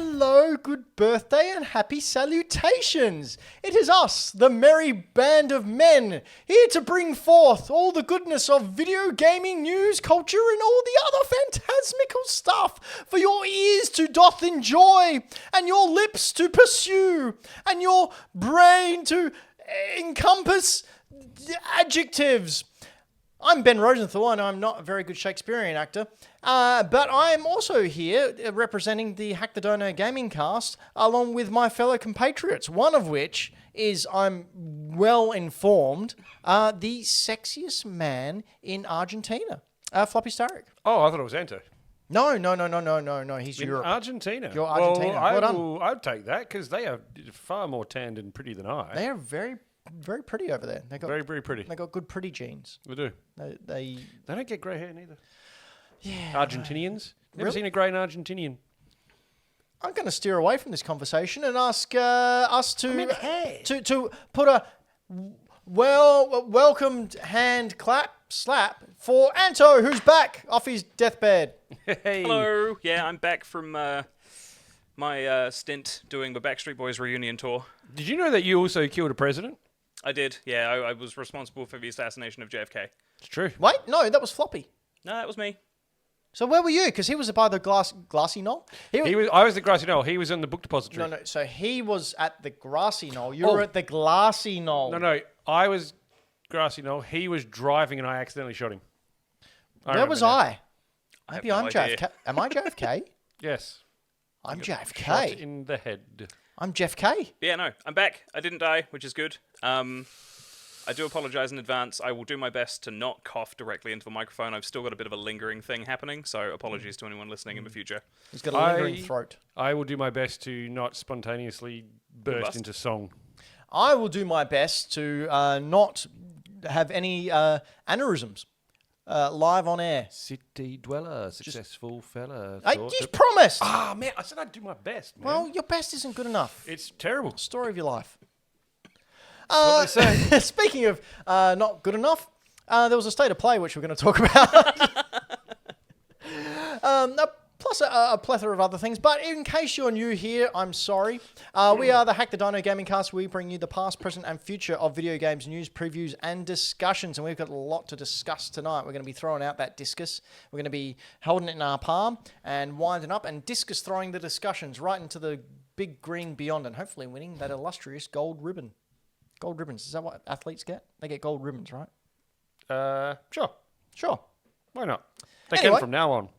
Hello, good birthday and happy salutations. It is us, the merry band of men, here to bring forth all the goodness of video gaming news, culture, and all the other phantasmical stuff for your ears to doth enjoy, and your lips to pursue, and your brain to encompass adjectives. I'm Ben Rosenthal, and I'm not a very good Shakespearean actor, but I'm also here representing the Hack The Dino gaming cast, along with my fellow compatriots, one of which is, I'm well informed, the sexiest man in Argentina, Floppy Starrick. Oh, I thought it was Ento. No, he's In Europe. Argentina. You're Argentina. Well done. I'd take that because they are far more tanned and pretty than I. They are very, very pretty over there. They got very, very pretty. They got good pretty genes. We do. They don't get grey hair neither. Yeah. Argentinians? Never Really? seen a grey Argentinian. I'm going to steer away from this conversation and ask us to hey. to put a welcomed hand slap for Anto, who's back off his deathbed. Hey. Hello. Yeah, I'm back from my stint doing the Backstreet Boys reunion tour. Did you know that you also killed a president? I did. Yeah, I was responsible for the assassination of JFK. It's true. Wait, no, that was Floppy. No, that was me. So where were you? Because he was by the grassy knoll. I was the grassy knoll. He was in the book depository. No. So he was at the grassy knoll. You were at the glassy knoll. No. I was grassy knoll. He was driving and I accidentally shot him. Where was I? Maybe I'm have no idea. JFK. Am I JFK? Yes. I'm Shot JFK. in the head. I'm Jeff K. Yeah, no, I'm back. I didn't die, which is good. I do apologize in advance. I will do my best to not cough directly into the microphone. I've still got a bit of a lingering thing happening, so apologies to anyone listening in the future. He's got a lingering throat. I will do my best to not spontaneously burst into song. I will do my best to not have any aneurysms live on air. City dweller, successful fella. I just promised. Ah, man, I said I'd do my best, man. Well, your best isn't good enough. It's terrible. Story of your life. That's what they say. Speaking of not good enough, there was a state of play which we're going to talk about. Plus a plethora of other things. But in case you're new here, I'm sorry. We are the Hack the Dino Gaming Cast. We bring you the past, present, and future of video games, news, previews, and discussions. And we've got a lot to discuss tonight. We're going to be throwing out that discus. We're going to be holding it in our palm and winding up and discus throwing the discussions right into the big green beyond and hopefully winning that illustrious gold ribbon. Gold ribbons. Is that what athletes get? They get gold ribbons, right? Sure. Sure. Why not? They Anyway. can from now on.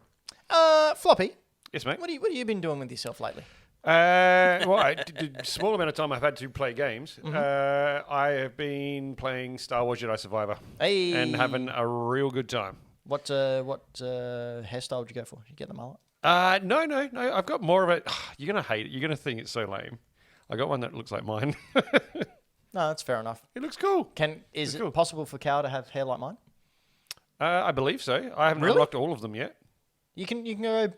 Floppy, Yes, mate. what have you been doing with yourself lately? The small amount of time I've had to play games, I have been playing Star Wars Jedi Survivor Hey. and having a real good time. What hairstyle did you go for? Did you get the mullet? No. I've got more of it. You're going to hate it. You're going to think it's so lame. I got one that looks like mine. No, that's fair enough. It looks cool. Is cool. it possible for Cal to have hair like mine? I believe so. I haven't Really? unlocked all of them yet. You can go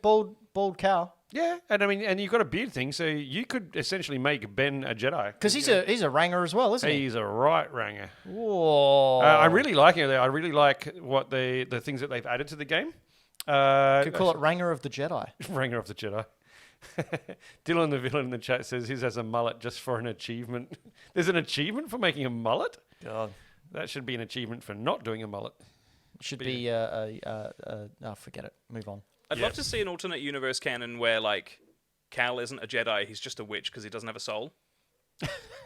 bald Cal Yeah, and I mean, and you've got a beard thing, so you could essentially make Ben a Jedi. because he's a ranger as well, isn't he? He's a right ranger. Whoa! I really like it. I really like what the things that they've added to the game. Could call it Ranger of the Jedi. Ranger of the Jedi. Dylan the villain in the chat says his has a mullet just for an achievement. There's an achievement for making a mullet? God. That should be an achievement for not doing a mullet. Should be forget it. Move on. I'd love to see an alternate universe canon where, like, Cal isn't a Jedi, he's just a witch because he doesn't have a soul.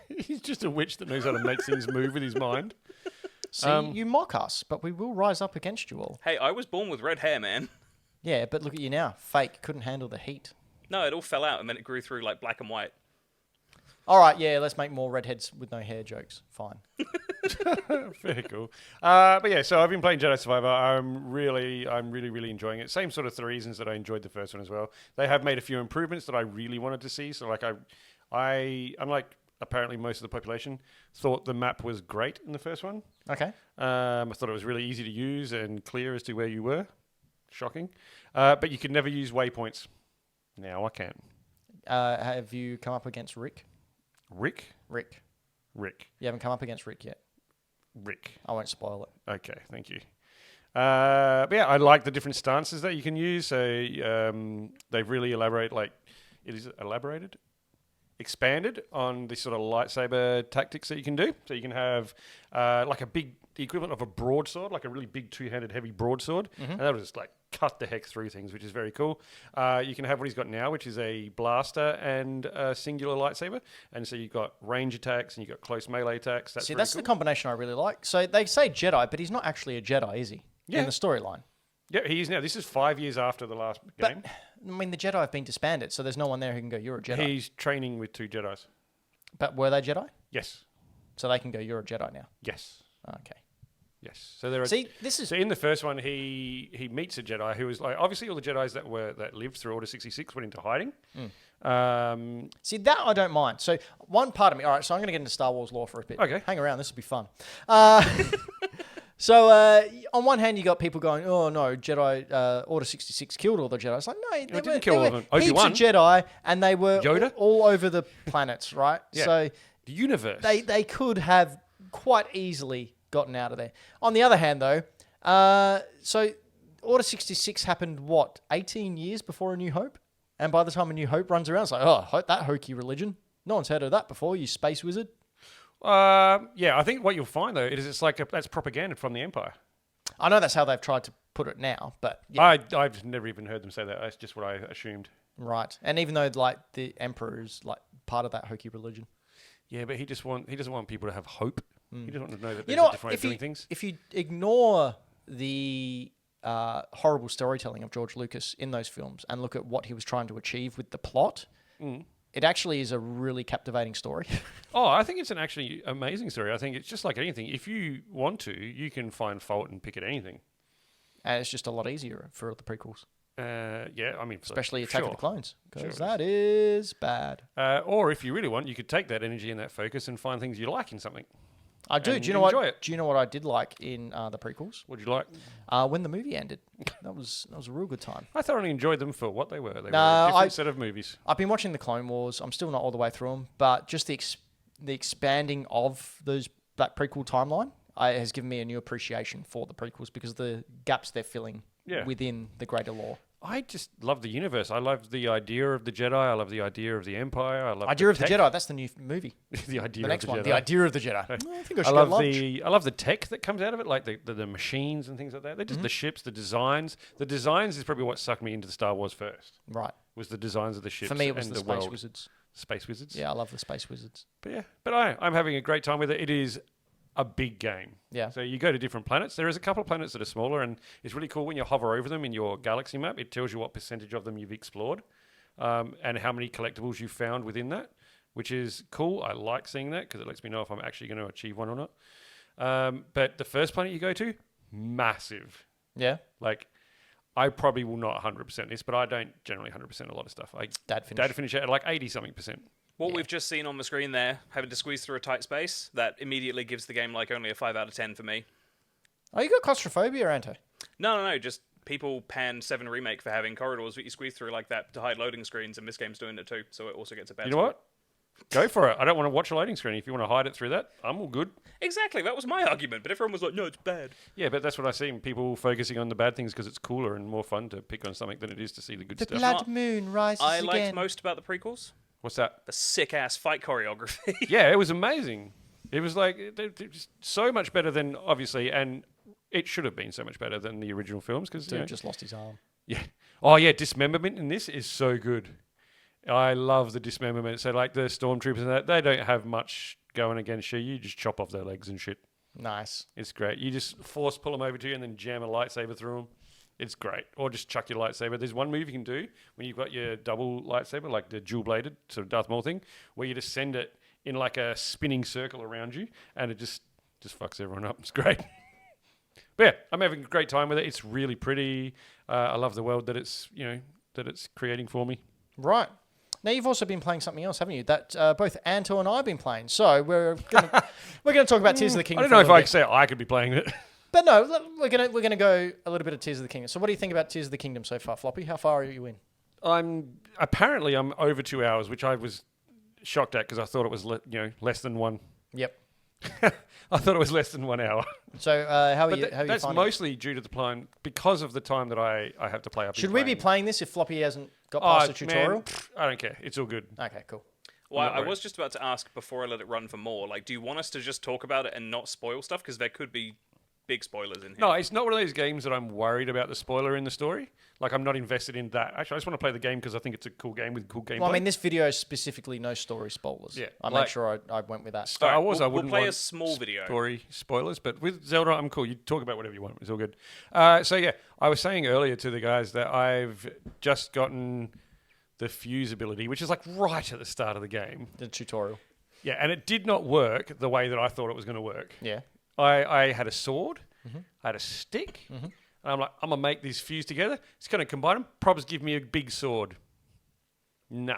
He's just a witch that knows how to make things move with his mind. See, you mock us, but we will rise up against you all. Hey, I was born with red hair, man. Yeah, but look at you now. Fake. Couldn't handle the heat. No, it all fell out and then it grew through, like, black and white. All right, yeah, let's make more redheads with no hair jokes. Fine. Very cool. But yeah, so I've been playing Jedi Survivor. I'm really enjoying it. Same sort of the reasons that I enjoyed the first one as well. They have made a few improvements that I really wanted to see. So like I unlike apparently most of the population, thought the map was great in the first one. Okay. I thought it was really easy to use and clear as to where you were. Shocking. But you could never use waypoints. Now I can. Have you come up against Rick? Rick? Rick. You haven't come up against Rick yet. Rick. I won't spoil it. Okay, thank you. But yeah, I like the different stances that you can use. So they've really elaborated, like, it is expanded on this sort of lightsaber tactics that you can do. So you can have like the equivalent of a broadsword, like a really big two-handed heavy broadsword, and that'll just like cut the heck through things, which is very cool. You can have what he's got now, which is a blaster and a singular lightsaber, and so you've got range attacks and you've got close melee attacks. That's the combination I really like. So they say Jedi, but he's not actually a Jedi, is he? Yeah. In the storyline. Yeah, he is now. This is 5 years after the last game. But, I mean, the Jedi have been disbanded, so there's no one there who can go, you're a Jedi. He's training with 2 Jedis. But were they Jedi? Yes. So they can go, you're a Jedi now? Yes. Okay. Yes. So there are. See, this is... So in the first one, he meets a Jedi who was like, obviously all the Jedis that lived through Order 66 went into hiding. See, that I don't mind. So one part of me... All right, so I'm going to get into Star Wars lore for a bit. Okay. Hang around, this will be fun. So on one hand, you got people going, "Oh no, Jedi Order 66 killed all the Jedi." It's like, no, they didn't kill all of them. Heaps Obi-Wan. of Jedi, and they were Yoda? all over the planets, right? Yeah. So The universe. they could have quite easily gotten out of there. On the other hand, though, so Order 66 happened, what, 18 years before A New Hope? And by the time A New Hope runs around, it's like, oh, that hokey religion. No one's heard of that before, you space wizard. Yeah, I think what you'll find, though, is it's like that's propaganda from the Empire. I know that's how they've tried to put it now, but... Yeah. I've never even heard them say that. That's just what I assumed. Right. And even though, like, the Emperor is, like, part of that hokey religion. Yeah, but he doesn't want people to have hope. He doesn't want to know that there's You know a different way of doing things. If you ignore the horrible storytelling of George Lucas in those films and look at what he was trying to achieve with the plot, it actually is a really captivating story. Oh, I think it's an actually amazing story. I think it's just like anything. If you want to, you can find fault and pick at anything. And it's just a lot easier for the prequels. Yeah, I mean... Especially Attack of the Clones. Because Sure. that is bad. Or if you really want, you could take that energy and that focus and find things you like in something. I do. And Do you know what? enjoy it. Do you know what I did like in the prequels? What'd you like? When the movie ended, that was a real good time. I thoroughly enjoyed them for what they were. They were No, a different set of movies. I've been watching the Clone Wars. I'm still not all the way through them, but just the expanding of that prequel timeline has given me a new appreciation for the prequels because of the gaps they're filling within the greater lore. I just love the universe. I love the idea of the Jedi. I love the idea of the Empire. I love Idea the of the tech. Jedi. That's the new movie. The idea The next of the one. Jedi. The idea of the Jedi. I think I should love go lunch. I love the tech that comes out of it, like the machines and things like that. They're just the ships, the designs. The designs is probably what sucked me into the Star Wars first. Right. Was the designs of the ships. For me, it was and the the Space world. Wizards. Space Wizards. Yeah, I love the Space Wizards. But I'm having a great time with it. It is a big game. Yeah. So you go to different planets. There is a couple of planets that are smaller, and it's really cool when you hover over them in your galaxy map. It tells you what percentage of them you've explored, and how many collectibles you've found within that, which is cool. I like seeing that because it lets me know if I'm actually going to achieve one or not. But the first planet you go to, massive. Yeah. Like, I probably will not 100% this, but I don't generally 100% a lot of stuff. Dad finish it at like 80-something%. What we've just seen on the screen there, having to squeeze through a tight space, that immediately gives the game like only a 5 out of 10 for me. Oh, you got claustrophobia, Anto? No, just people pan 7 Remake for having corridors that you squeeze through like that to hide loading screens, and this game's doing it too, so it also gets a bad You know what? Go for it. I don't want to watch a loading screen. If you want to hide it through that, I'm all good. Exactly, that was my argument, but everyone was like, no, it's bad. Yeah, but that's what I see. People focusing on the bad things because it's cooler and more fun to pick on something than it is to see the good The stuff. blood moon rises I again. liked most about the prequels What's that? the sick-ass fight choreography. Yeah, it was amazing. It was like it was so much better than, obviously, and it should have been so much better than the original films because Dude just lost his arm. yeah. Oh yeah, dismemberment in this is so good. I love the dismemberment. So like the stormtroopers and that, they don't have much going against you. You just chop off their legs and shit. Nice. It's great. You just force pull them over to you and then jam a lightsaber through them. It's great. Or just chuck your lightsaber. There's one move you can do when you've got your double lightsaber, like the dual-bladed sort of Darth Maul thing, where you just send it in like a spinning circle around you, and it just fucks everyone up. It's great. But yeah, I'm having a great time with it. It's really pretty. I love the world that it's creating for me. Right. Now you've also been playing something else, haven't you? That both Anto and I have been playing. So we're gonna talk about Tears of the Kingdom. I don't know if I could say I could be playing it. But no, we're gonna go a little bit of Tears of the Kingdom. So what do you think about Tears of the Kingdom so far, Floppy? How far are you in? I'm over 2 hours, which I was shocked at because I thought it was less than one. Yep. I thought it was less than 1 hour. So how are But you? How are you that's finding it? mostly due to the time, because of the time that I have to play up. Should we be playing this if Floppy hasn't got past the tutorial? I don't care. It's all good. Okay, cool. Well, not I worried. was just about to ask before I let it run for more. Like, do you want us to just talk about it and not spoil stuff? Because there could be big spoilers in here. No, it's not one of those games that I'm worried about the spoiler in the story. Like, I'm not invested in that. Actually, I just want to play the game because I think it's a cool game with cool gameplay. Well, I mean, this video is specifically no story spoilers. Yeah, I like- made sure I went with that. Star Wars, I we'll wouldn't play want a small video. story spoilers, but with Zelda, I'm cool. You talk about whatever you want. It's all good. So, yeah, I was saying earlier to the guys that I've just gotten the fuse ability, which is like right at the start of the game. The tutorial. Yeah, and it did not work the way that I thought it was going to work. Yeah. I had a sword, I had a stick, and I'm like, I'm going to make these fuse together. It's going to combine them. Probs give me a big sword. Nah.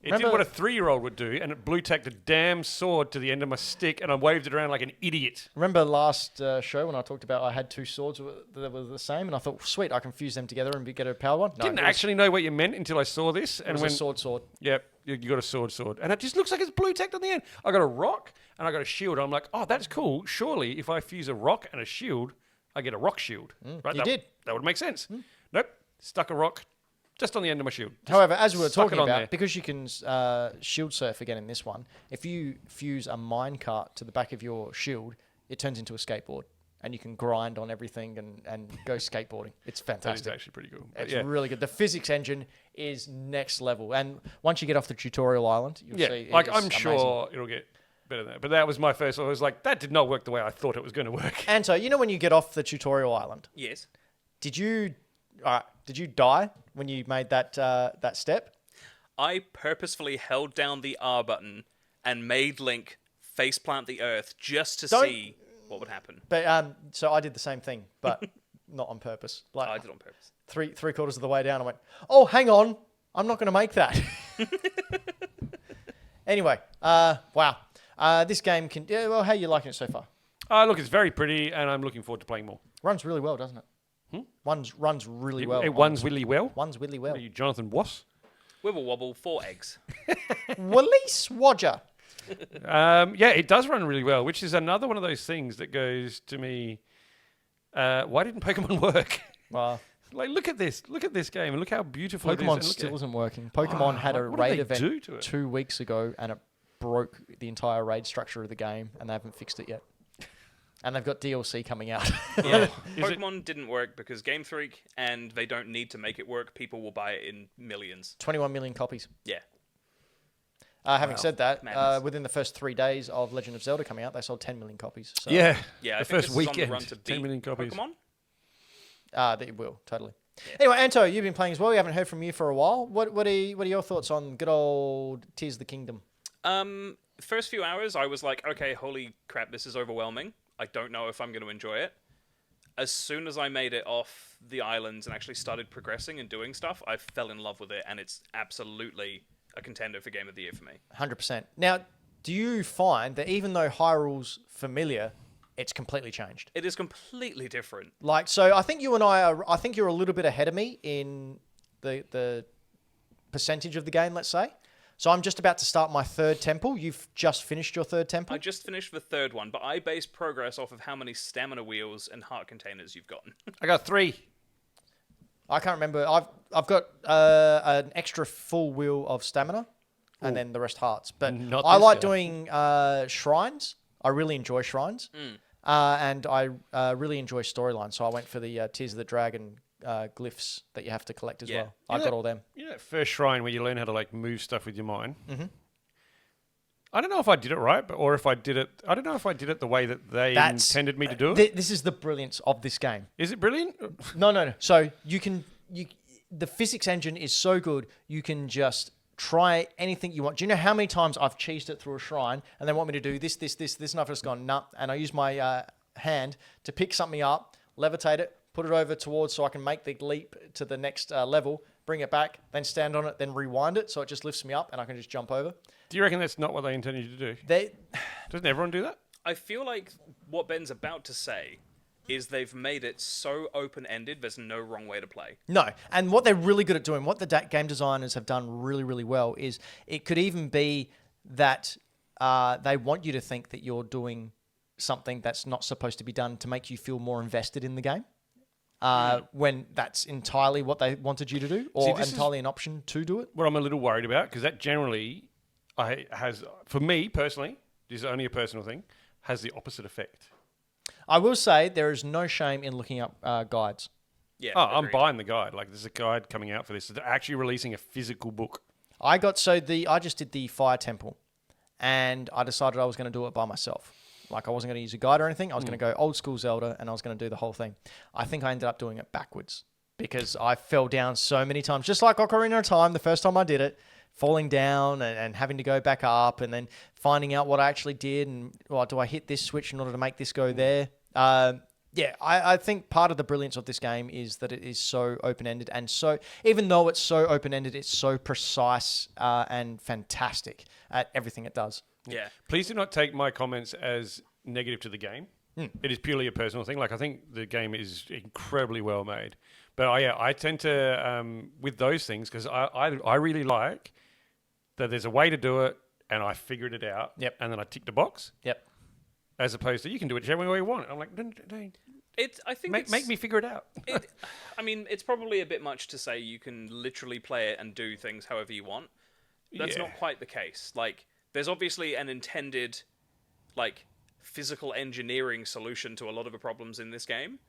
It did Remember- what a 3-year-old would do, and it blue tacked a damn sword to the end of my stick, and I waved it around like an idiot. Remember last show when I talked about I had two swords that were the same, and I thought, sweet, I can fuse them together and get a power one? No, Didn't it was- actually know what you meant until I saw this. It And was when a sword. Yep, you got a sword. And it just looks like it's blue tacked on the end. I got a rock, and I got a shield. I'm like, oh, that's cool. Surely, if I fuse a rock and a shield, I get a rock shield. Right? you did. That would make sense. Nope. Stuck a rock just on the end of my shield. However, as we were stuck it talking on about, there. because you can shield surf again in this one, if you fuse a minecart to the back of your shield, it turns into a skateboard. And you can grind on everything and go skateboarding. It's That is fantastic. actually pretty cool. But It's yeah. really good. The physics engine is next level. And once you get off the tutorial island, you'll Yeah, see like it is I'm amazing. sure it'll get better than that. But that was my first. I was like, that did not work the way I thought it was going to work. Anto, you know when you get off the tutorial island, Yes. did you die when you made that step? I purposefully held down the R button and made Link faceplant the Earth just to Don't- see what would happen. But so I did the same thing, but not on purpose. Like I did it on purpose. three quarters of the way down, I went, "Oh, hang on, I'm not going to make that." Anyway, wow, this game can. Yeah, well, how are you liking it so far? Look, it's very pretty, and I'm looking forward to playing more. Runs really well, doesn't it? Runs really well. It runs really well. Runs really well. Are you Jonathan Was? Wibble wobble, 4 eggs. Wallace Wodger. Yeah, it does run really well, which is another one of those things that goes to me. Why didn't Pokemon work? Well, Like, look at this game, and look how beautiful it is. Pokemon and look still at, isn't working. Pokemon had a what did raid they event do to it? 2 weeks ago, and it broke the entire raid structure of the game, and they haven't fixed it yet. And they've got DLC coming out. Yeah. Is it- Pokemon didn't work because Game Freak, and they don't need to make it work. People will buy it in millions. 21 million copies. Yeah. Having said that, Madness. within the first 3 days of Legend of Zelda coming out, they sold 10 million copies. So, Yeah, Yeah, I the think first this is on the weekend, run to 10 beat million copies. Pokemon. They will, totally. Anyway, Anto, you've been playing as well. We haven't heard from you for a while. What are your thoughts on good old Tears of the Kingdom? First few hours, I was like, okay, holy crap, this is overwhelming. I don't know if I'm going to enjoy it. As soon as I made it off the islands and actually started progressing and doing stuff, I fell in love with it, and it's absolutely a contender for Game of the Year for me. 100%. Now, do you find that even though Hyrule's familiar, it's completely changed? It is completely different. Like, so I think you and I think you're a little bit ahead of me in the percentage of the game, let's say. So I'm just about to start my third temple. You've just finished your third temple. I just finished the third one, but I base progress off of how many stamina wheels and heart containers you've gotten. I got 3. I can't remember. I've got an extra full wheel of stamina, and then the rest hearts. But Not I this like guy. doing shrines. I really enjoy shrines, and I really enjoy storylines. So I went for the Tears of the Dragon glyphs that you have to collect as Yeah. well. I got all them. You know that first shrine where you learn how to like move stuff with your mind? Mm-hmm. I don't know if I did it right, or if I did it... I don't know if I did it the way that they intended me to do it. This is the brilliance of this game. Is it brilliant? No. So the physics engine is so good. You can just try anything you want. Do you know how many times I've cheesed it through a shrine and they want me to do this, and I've just gone, nah. And I use my hand to pick something up, levitate it, put it over towards so I can make the leap to the next level, bring it back, then stand on it, then rewind it so it just lifts me up and I can just jump over. Do you reckon that's not what they intended you to do? They, Doesn't everyone do that? I feel like what Ben's about to say is they've made it so open-ended, there's no wrong way to play. No, and what they're really good at doing, what the game designers have done really, really well, is it could even be that they want you to think that you're doing something that's not supposed to be done to make you feel more invested in the game. When that's entirely what they wanted you to do, or entirely an option to do it. What I'm a little worried about, because that generally for me personally, this is only a personal thing, has the opposite effect. I will say there is no shame in looking up guides. Yeah. I'm buying the guide. Like, there's a guide coming out for this. They're actually releasing a physical book. I just did the Fire Temple, and I decided I was going to do it by myself. Like, I wasn't going to use a guide or anything. I was going to go old school Zelda, and I was going to do the whole thing. I think I ended up doing it backwards because I fell down so many times, just like Ocarina of Time. The first time I did it, falling down and having to go back up, and then finding out what I actually did, and do I hit this switch in order to make this go there? I think part of the brilliance of this game is that it is so open-ended, and so even though it's so open-ended, it's so precise and fantastic at everything it does. Yeah. Please do not take my comments as negative to the game. It is purely a personal thing. Like, I think the game is incredibly well made. But I tend to, with those things, because I really like that there's a way to do it, and I figured it out. Yep. And then I ticked a box. Yep. As opposed to, you can do it whichever way you want. I'm like, no, I think make me figure it out. I mean, it's probably a bit much to say you can literally play it and do things however you want. That's not quite the case. Like, there's obviously an intended, like, physical engineering solution to a lot of the problems in this game.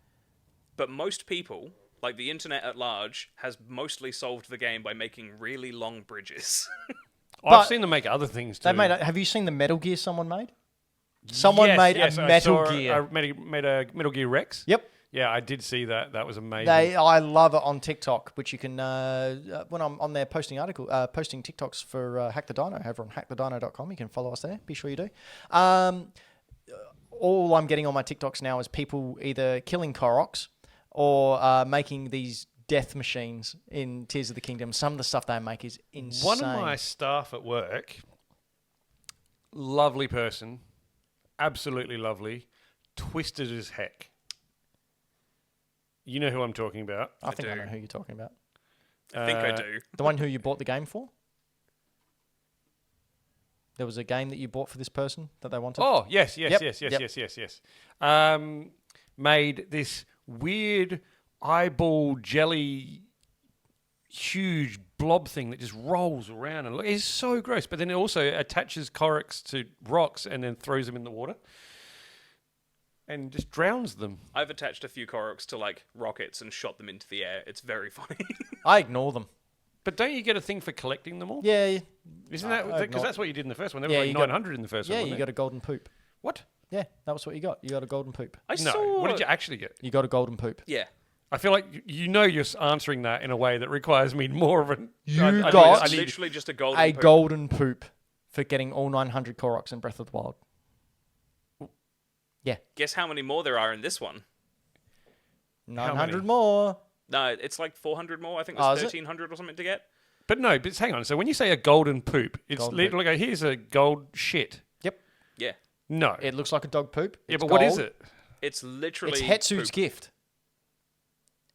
But most people, like the internet at large, has mostly solved the game by making really long bridges. I've seen them make other things too. Have you seen the Metal Gear someone made? Someone made a Metal Gear. Made a Metal Gear Rex. Yep. Yeah, I did see that. That was amazing. I love it on TikTok, which you can when I'm on there posting TikToks for Hack the Dino over on hackthedino.com. You can follow us there. Be sure you do. All I'm getting on my TikToks now is people either killing Koroks or making these death machines in Tears of the Kingdom. Some of the stuff they make is insane. One of my staff at work, lovely person, absolutely lovely, twisted as heck. You know who I'm talking about. I think I know who you're talking about. I think I do. The one who you bought the game for? There was a game that you bought for this person that they wanted? Oh, yes. Yep. Made this weird eyeball jelly, huge blob thing that just rolls around and it's so gross. But then it also attaches Koroks to rocks and then throws them in the water and just drowns them. I've attached a few Koroks to like rockets and shot them into the air. It's very funny. I ignore them. But don't you get a thing for collecting them all? Yeah. Isn't that because that's what you did in the first one? There was Yeah, like 900 in the first one. Yeah, wasn't you got a golden poop. What? Yeah, that was what you got. You got a golden poop. What did you actually get? You got a golden poop. Yeah. I feel like you're answering that in a way that requires me more of an. got literally just a golden poop. Golden poop for getting all 900 Koroks in Breath of the Wild. Yeah. Guess how many more there are in this one? 900 more. No, it's like 400 more. I think there's 1,300 or something to get. But no, but hang on. So when you say a golden poop, it's literally like, here's a gold shit. Yep. Yeah. No. It looks like a dog poop. Yeah, It's but gold. what is it? It's literally It's Hetsu's gift.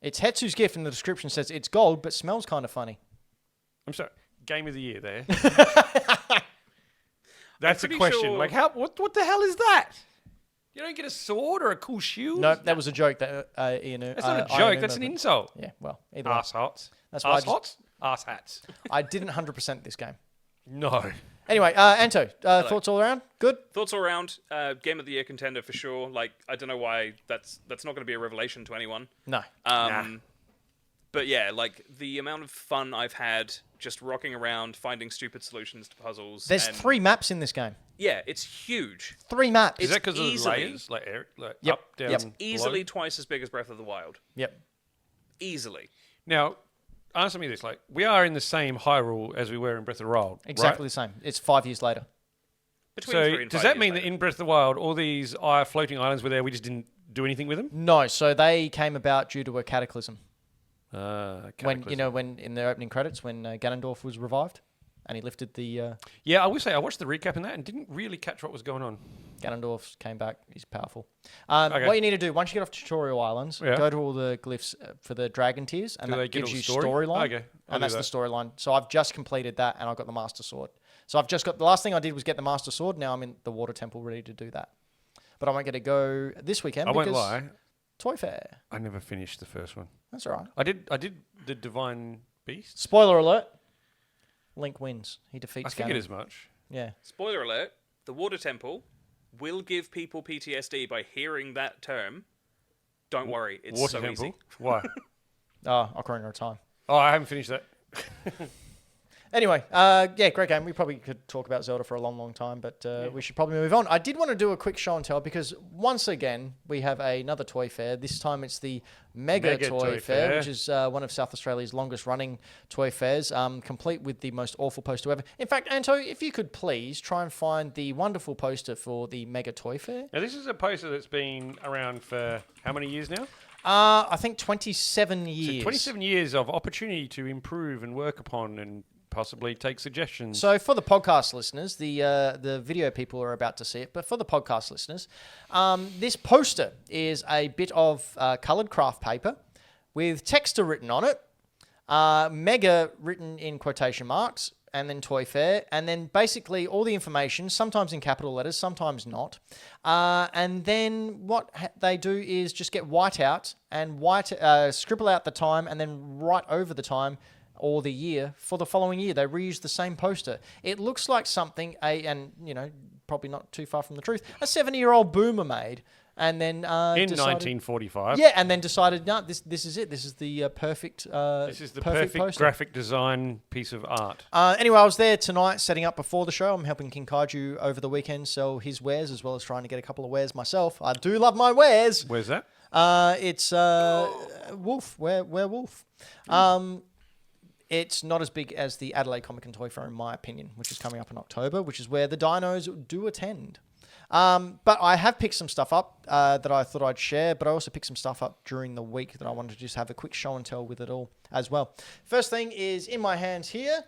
It's Hetsu's gift, and the description says it's gold, but smells kind of funny. I'm sorry. Game of the year there. That's a question. Sure. Like, what the hell is that? You don't get a sword or a cool shield? No, that was a joke that Ian. That's not a joke. That's an insult. Yeah, well, either way. Arse hots. That's why Arse hats. I didn't 100% this game. No. Anyway, Anto, thoughts all around? Good? Thoughts all around. Game of the year contender for sure. Like, I don't know why that's not going to be a revelation to anyone. No. But yeah, like the amount of fun I've had just rocking around, finding stupid solutions to puzzles. There's 3 maps in this game. Yeah, it's huge. 3 maps. Is that because of the easily- layers? Like Yep. up, down, Yep. below? Easily twice as big as Breath of the Wild. Yep. Easily. Now, answer me this. Like, we are in the same Hyrule as we were in Breath of the Wild, Exactly right? the same. It's 5 years later. Between So 3 and does 5 that years mean that later. in Breath of the Wild, all these floating islands were there, we just didn't do anything with them? No, so they came about due to a cataclysm. When Cataclysm. when in the opening credits when Ganondorf was revived and he lifted the Yeah, I will say I watched the recap in that and didn't really catch what was going on. Ganondorf came back. He's powerful. Okay. What you need to do once you get off tutorial islands, Yeah. go to all the glyphs for the dragon tiers, and Do they that get gives all you the story? storyline. Okay, I'll And do that's the storyline. So I've just completed that, and I got the master sword. So I've just got, the last thing I did was get the Master Sword. Now I'm in the Water Temple ready to do that. But I won't get to go this weekend I because won't lie. Toy Fair. I never finished the first one. That's all right. I did the Divine Beast. Spoiler alert. Link wins. He defeats I figured Ganon. as much. Yeah. Spoiler alert, the Water Temple will give people PTSD by hearing that term. Don't worry, it's Water so Temple? easy. Why? Ocarina of Time. Oh, I haven't finished that. Anyway, yeah, great game. We probably could talk about Zelda for a long, long time, but we should probably move on. I did want to do a quick show and tell because once again, we have another toy fair. This time it's the Mega Toy Fair, which is one of South Australia's longest running toy fairs, complete with the most awful poster ever. In fact, Anto, if you could please try and find the wonderful poster for the Mega Toy Fair. Now, this is a poster that's been around for how many years now? I think 27 years. So 27 years of opportunity to improve and work upon and possibly take suggestions. So for the podcast listeners, the video people are about to see it, but for the podcast listeners, this poster is a bit of coloured craft paper with text written on it, Mega written in quotation marks, and then Toy Fair, and then basically all the information, sometimes in capital letters, sometimes not. And then what they do is just get whiteout and scribble out the time and then write over the time or the year for the following year. They reuse the same poster. It looks like something and probably not too far from the truth, a 70-year-old boomer made. And then in 1945. Yeah, and then decided, no, this is it. This is the perfect This is the perfect poster. graphic design piece of art. Anyway, I was there tonight setting up before the show. I'm helping King Kaiju over the weekend sell his wares as well as trying to get a couple of wares myself. I do love my wares. Where's that? It's Wolf. Werewolf. It's not as big as the Adelaide Comic and Toy Fair, in my opinion, which is coming up in October, which is where the dinos do attend. But I have picked some stuff up that I thought I'd share, but I also picked some stuff up during the week that I wanted to just have a quick show and tell with it all as well. First thing is in my hands here,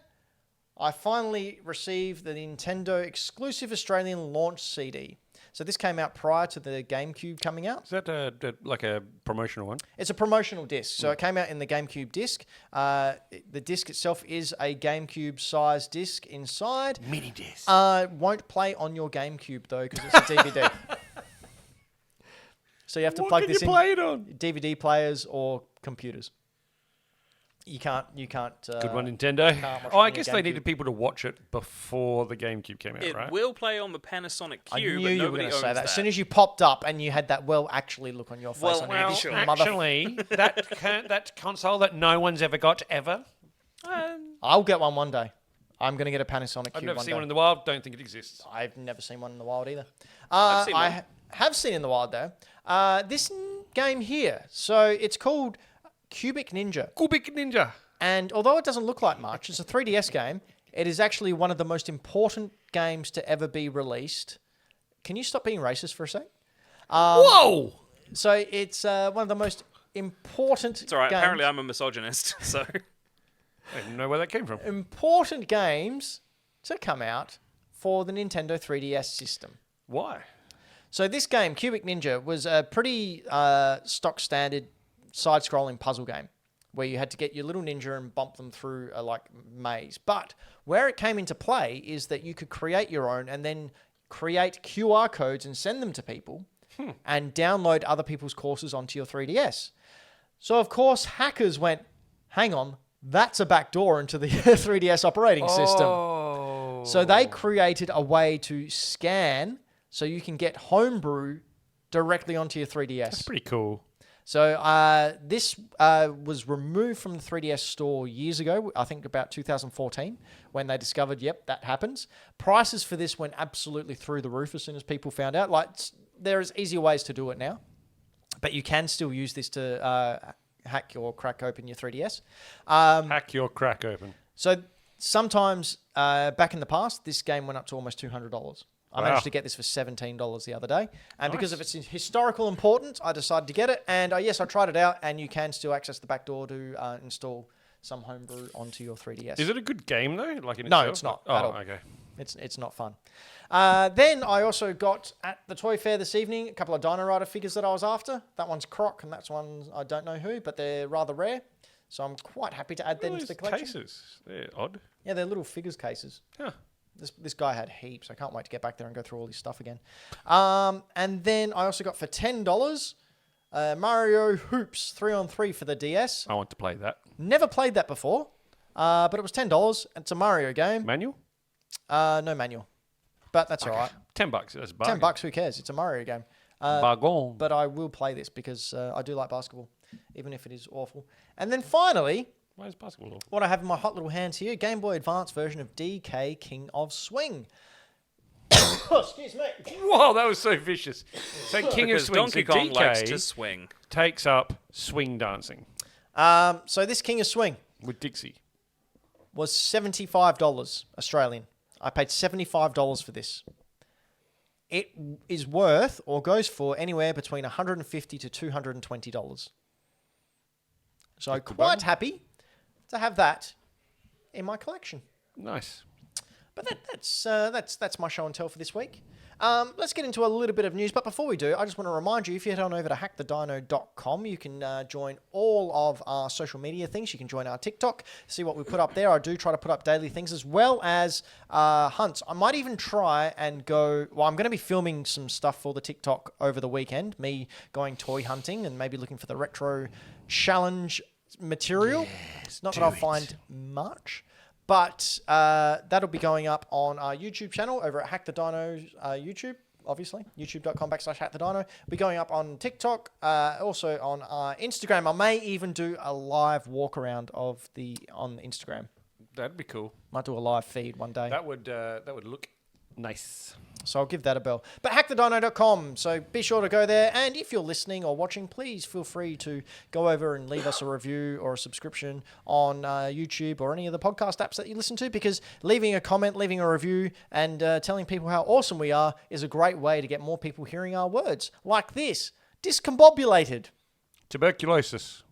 I finally received the Nintendo exclusive Australian launch CD. So this came out prior to the GameCube coming out. Is that like a promotional one? It's a promotional disc. So it came out in the GameCube disc. The disc itself is a GameCube-sized disc inside. Mini disc. Won't play on your GameCube, though, because it's a DVD. So you have to plug this in. What can you play it on? DVD players or computers. You can't. Good one, Nintendo. I guess they needed people to watch it before the GameCube came out, It right? will play on the Panasonic Q, I knew but you were nobody going to owns say that. that. As soon as you popped up and you had that actually look on your face. Well, on well, your Actually, that console that no one's ever got ever. I'll get one day. I'm going to get a Panasonic Q I've never one seen day. one in the wild. Don't think it exists. I've never seen one in the wild either. I've seen one. I have seen in the wild though. This game here. So it's called Cubic Ninja. Cubic Ninja. And although it doesn't look like much, it's a 3DS game. It is actually one of the most important games to ever be released. Can you stop being racist for a sec? Whoa! So it's one of the most important It's all right. games. Apparently, I'm a misogynist, so I didn't know where that came from. Important games to come out for the Nintendo 3DS system. Why? So this game, Cubic Ninja, was a pretty stock standard side-scrolling puzzle game where you had to get your little ninja and bump them through a maze. But where it came into play is that you could create your own and then create QR codes and send them to people and download other people's courses onto your 3DS. So, of course, hackers went, hang on, that's a backdoor into the 3DS operating system. Oh. So they created a way to scan so you can get homebrew directly onto your 3DS. That's pretty cool. So this was removed from the 3DS store years ago, I think about 2014, when they discovered, yep, that happens. Prices for this went absolutely through the roof as soon as people found out. There's easier ways to do it now, but you can still use this to hack or crack open your 3DS. Hack your crack open. So sometimes back in the past, this game went up to almost $200. I managed to get this for $17 the other day. And because of its historical importance, I decided to get it. And yes, I tried it out, and you can still access the back door to install some homebrew onto your 3DS. Is it a good game, though? No, itself? it's not Oh, at all. okay. It's not fun. Then I also got, at the Toy Fair this evening, a couple of Dino Rider figures that I was after. That one's Croc, and that's one I don't know who, but they're rather rare. So I'm quite happy to add them to the collection. Cases. They're odd. Yeah, they're little figures cases. Huh. This guy had heaps. I can't wait to get back there and go through all his stuff again. And then I also got for $10 Mario Hoops 3-on-3 for the DS. I want to play that. Never played that before, but it was $10. It's a Mario game. Manual? No manual, but that's all right. $10. That's a bargain. $10. Who cares? It's a Mario game. Bargain. But I will play this because I do like basketball, even if it is awful. And then finally, Why is basketball awful? what I have in my hot little hands here, Game Boy Advance version of DK King of Swing. Excuse me. Whoa, that was so vicious. So King of Because Swing. Donkey so Kong DK likes to swing. takes up swing dancing So this King of Swing with Dixie. was $75 Australian. I paid $75 for this. It is worth or goes for anywhere between $150 to $220. So Good quite bargain. happy to have that in my collection. Nice. But that's my show and tell for this week. Let's get into a little bit of news. But before we do, I just want to remind you, if you head on over to hackthedino.com, you can join all of our social media things. You can join our TikTok, see what we put up there. I do try to put up daily things as well as hunts. I might even try and go... Well, I'm going to be filming some stuff for the TikTok over the weekend. Me going toy hunting and maybe looking for the retro challenge material. Not that I'll find much. But that'll be going up on our YouTube channel over at Hack the Dino YouTube, obviously. YouTube.com/HackTheDino. We'll be going up on TikTok, also on our Instagram. I may even do a live walk around on Instagram. That'd be cool. Might do a live feed one day. That would look nice. So I'll give that a bell. But hackthedino.com. So be sure to go there. And if you're listening or watching, please feel free to go over and leave us a review or a subscription on YouTube or any of the podcast apps that you listen to, because leaving a comment, leaving a review, and telling people how awesome we are is a great way to get more people hearing our words. Like this. Discombobulated. Tuberculosis.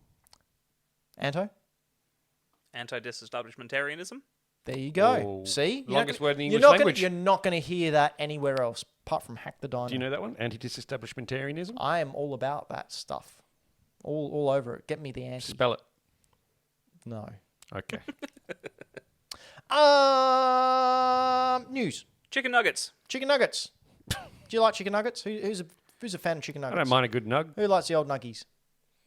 Anto? Anti-disestablishmentarianism. There you go. Oh, See? longest word in the you're English not language. You're not going to hear that anywhere else apart from Hack the Dino. Do you know that one? Anti-disestablishmentarianism? I am all about that stuff. All over it. Get me the anti. Spell it. No. Okay. News. Chicken nuggets. Chicken nuggets. Do you like chicken nuggets? Who's a fan of chicken I nuggets? don't mind a good nug. Who likes the old nuggies?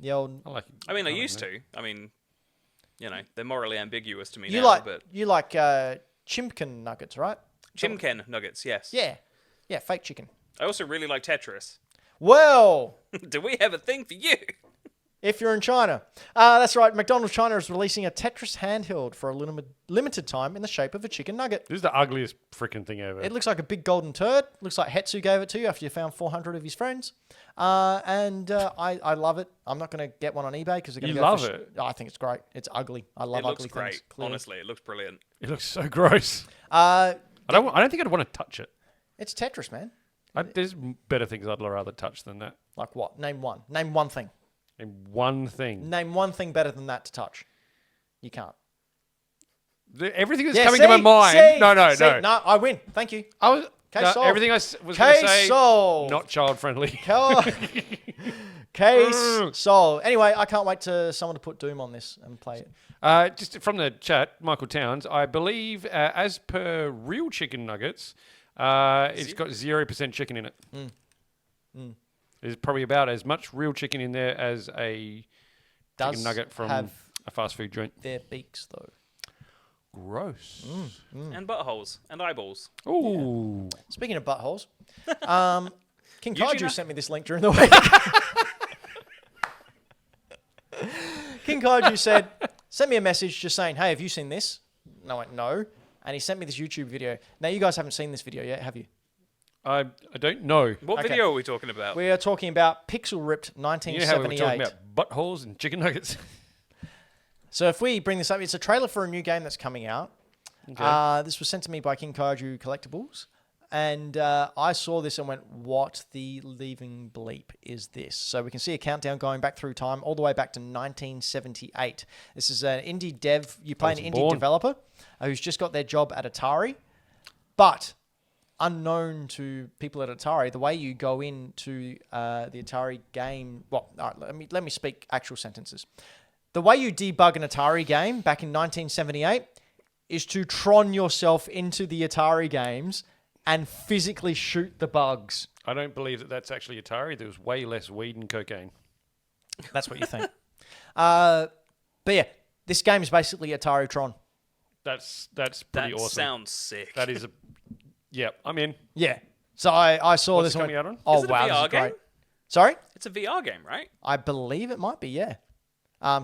The old. I like. I mean, I don't used know. to. I mean, you know, they're morally ambiguous to me You now, like but chimkin nuggets, right? Chimken nuggets, yes. Yeah. Yeah, fake chicken. I also really like Tetris. Well, Do we have a thing for you? if you're in China. That's right. McDonald's China is releasing a Tetris handheld for a limited time in the shape of a chicken nugget. This is the ugliest freaking thing ever. It looks like a big golden turd. Looks like Hetsu gave it to you after you found 400 of his friends. I love it. I'm not going to get one on eBay because they're going to You go love for it? I think it's great. It's ugly. I love It looks ugly great. things. Clearly. Honestly, it looks brilliant. It looks so gross. Uh, I don't think I'd want to touch it. it's Tetris, man. There's better things I'd rather touch than that. Like what? Name one. Name one thing. And one thing. Name one thing better than that to touch. You can't. Everything that's Yeah, coming to my mind. No. No, I win. Thank you. I was Case solved. everything I was going to Case say. solved. Not child friendly. Case solved. Anyway, I can't wait to someone to put Doom on this and play it. Just from the chat, Michael Towns, I believe, as per real chicken nuggets, it's got 0% chicken in it. There's probably about as much real chicken in there as a Does chicken nugget from have a fast food joint. their beaks, though. Gross. And buttholes. And eyeballs. Ooh. Speaking of buttholes, King Eugene, Kaiju sent me this link during the week. King Kaiju sent me a message just saying, hey, have you seen this? And I went, no. And he sent me this YouTube video. Now, you guys haven't seen this video yet, have you? I don't know. What Okay. video are we talking about? We are talking about Pixel Ripped You know how we were 1978. talking about buttholes and chicken nuggets? So if we bring this up, it's a trailer for a new game that's coming out. Okay. This was sent to me by King Kaiju Collectibles. And I saw this and went, what the leaving bleep is this? So we can see a countdown going back through time, all the way back to 1978. This is an indie dev. You play an Wasn't indie born. developer who's just got their job at Atari. But unknown to people at Atari, the way you go into the Atari game... Well, all right, let me speak actual sentences. The way you debug an Atari game back in 1978 is to Tron yourself into the Atari games and physically shoot the bugs. I don't believe that that's actually Atari. There was way less weed and cocaine. That's what you think. But yeah, this game is basically Atari Tron. That's pretty That awesome. sounds sick. That is I'm in. Yeah. So I saw What's this it one. coming out on? Oh, Is it a wow, this VR is great. game? Sorry? It's a VR game, right? I believe it might be, yeah.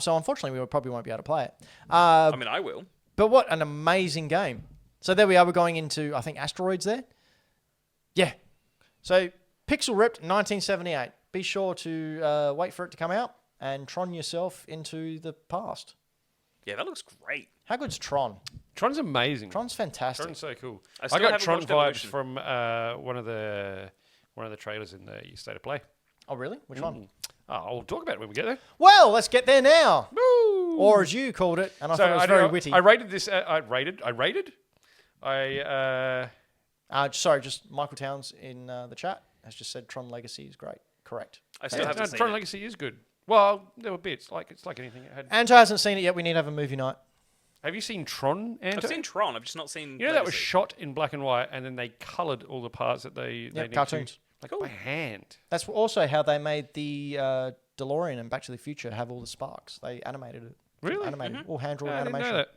So unfortunately, we probably won't be able to play it. I mean, I will. But what an amazing game. So there we are. We're going into, I think, asteroids there. Yeah. So Pixel Ripped 1978. Be sure to wait for it to come out and Tron yourself into the past. Yeah, that looks great. How good's Tron? Tron's amazing. Tron's fantastic. Tron's so cool. I I still got haven't Tron watched vibes Evolution. from one of the trailers in the State of Play. Oh, really? Which one? Oh, we'll talk about it when we get there. Well, let's get there now. Woo! Or as you called it, and I thought it was don't very know, witty. I rated this. Sorry, just Michael Towns in the chat has just said Tron Legacy is great. Correct. I still haven't seen Tron it. Legacy is good. Well, there were bits it's like anything. It had. Anto hasn't seen it yet. We need to have a movie night. Have you seen Tron? Anto? I've seen Tron. I've just not seen. You know that was Legacy. shot in black and white, and then they coloured all the parts that they needed cartoons. to, like by hand. That's also how they made the DeLorean and Back to the Future have all the sparks. They animated it. Really? Animated. All hand-drawn I didn't animation. know that.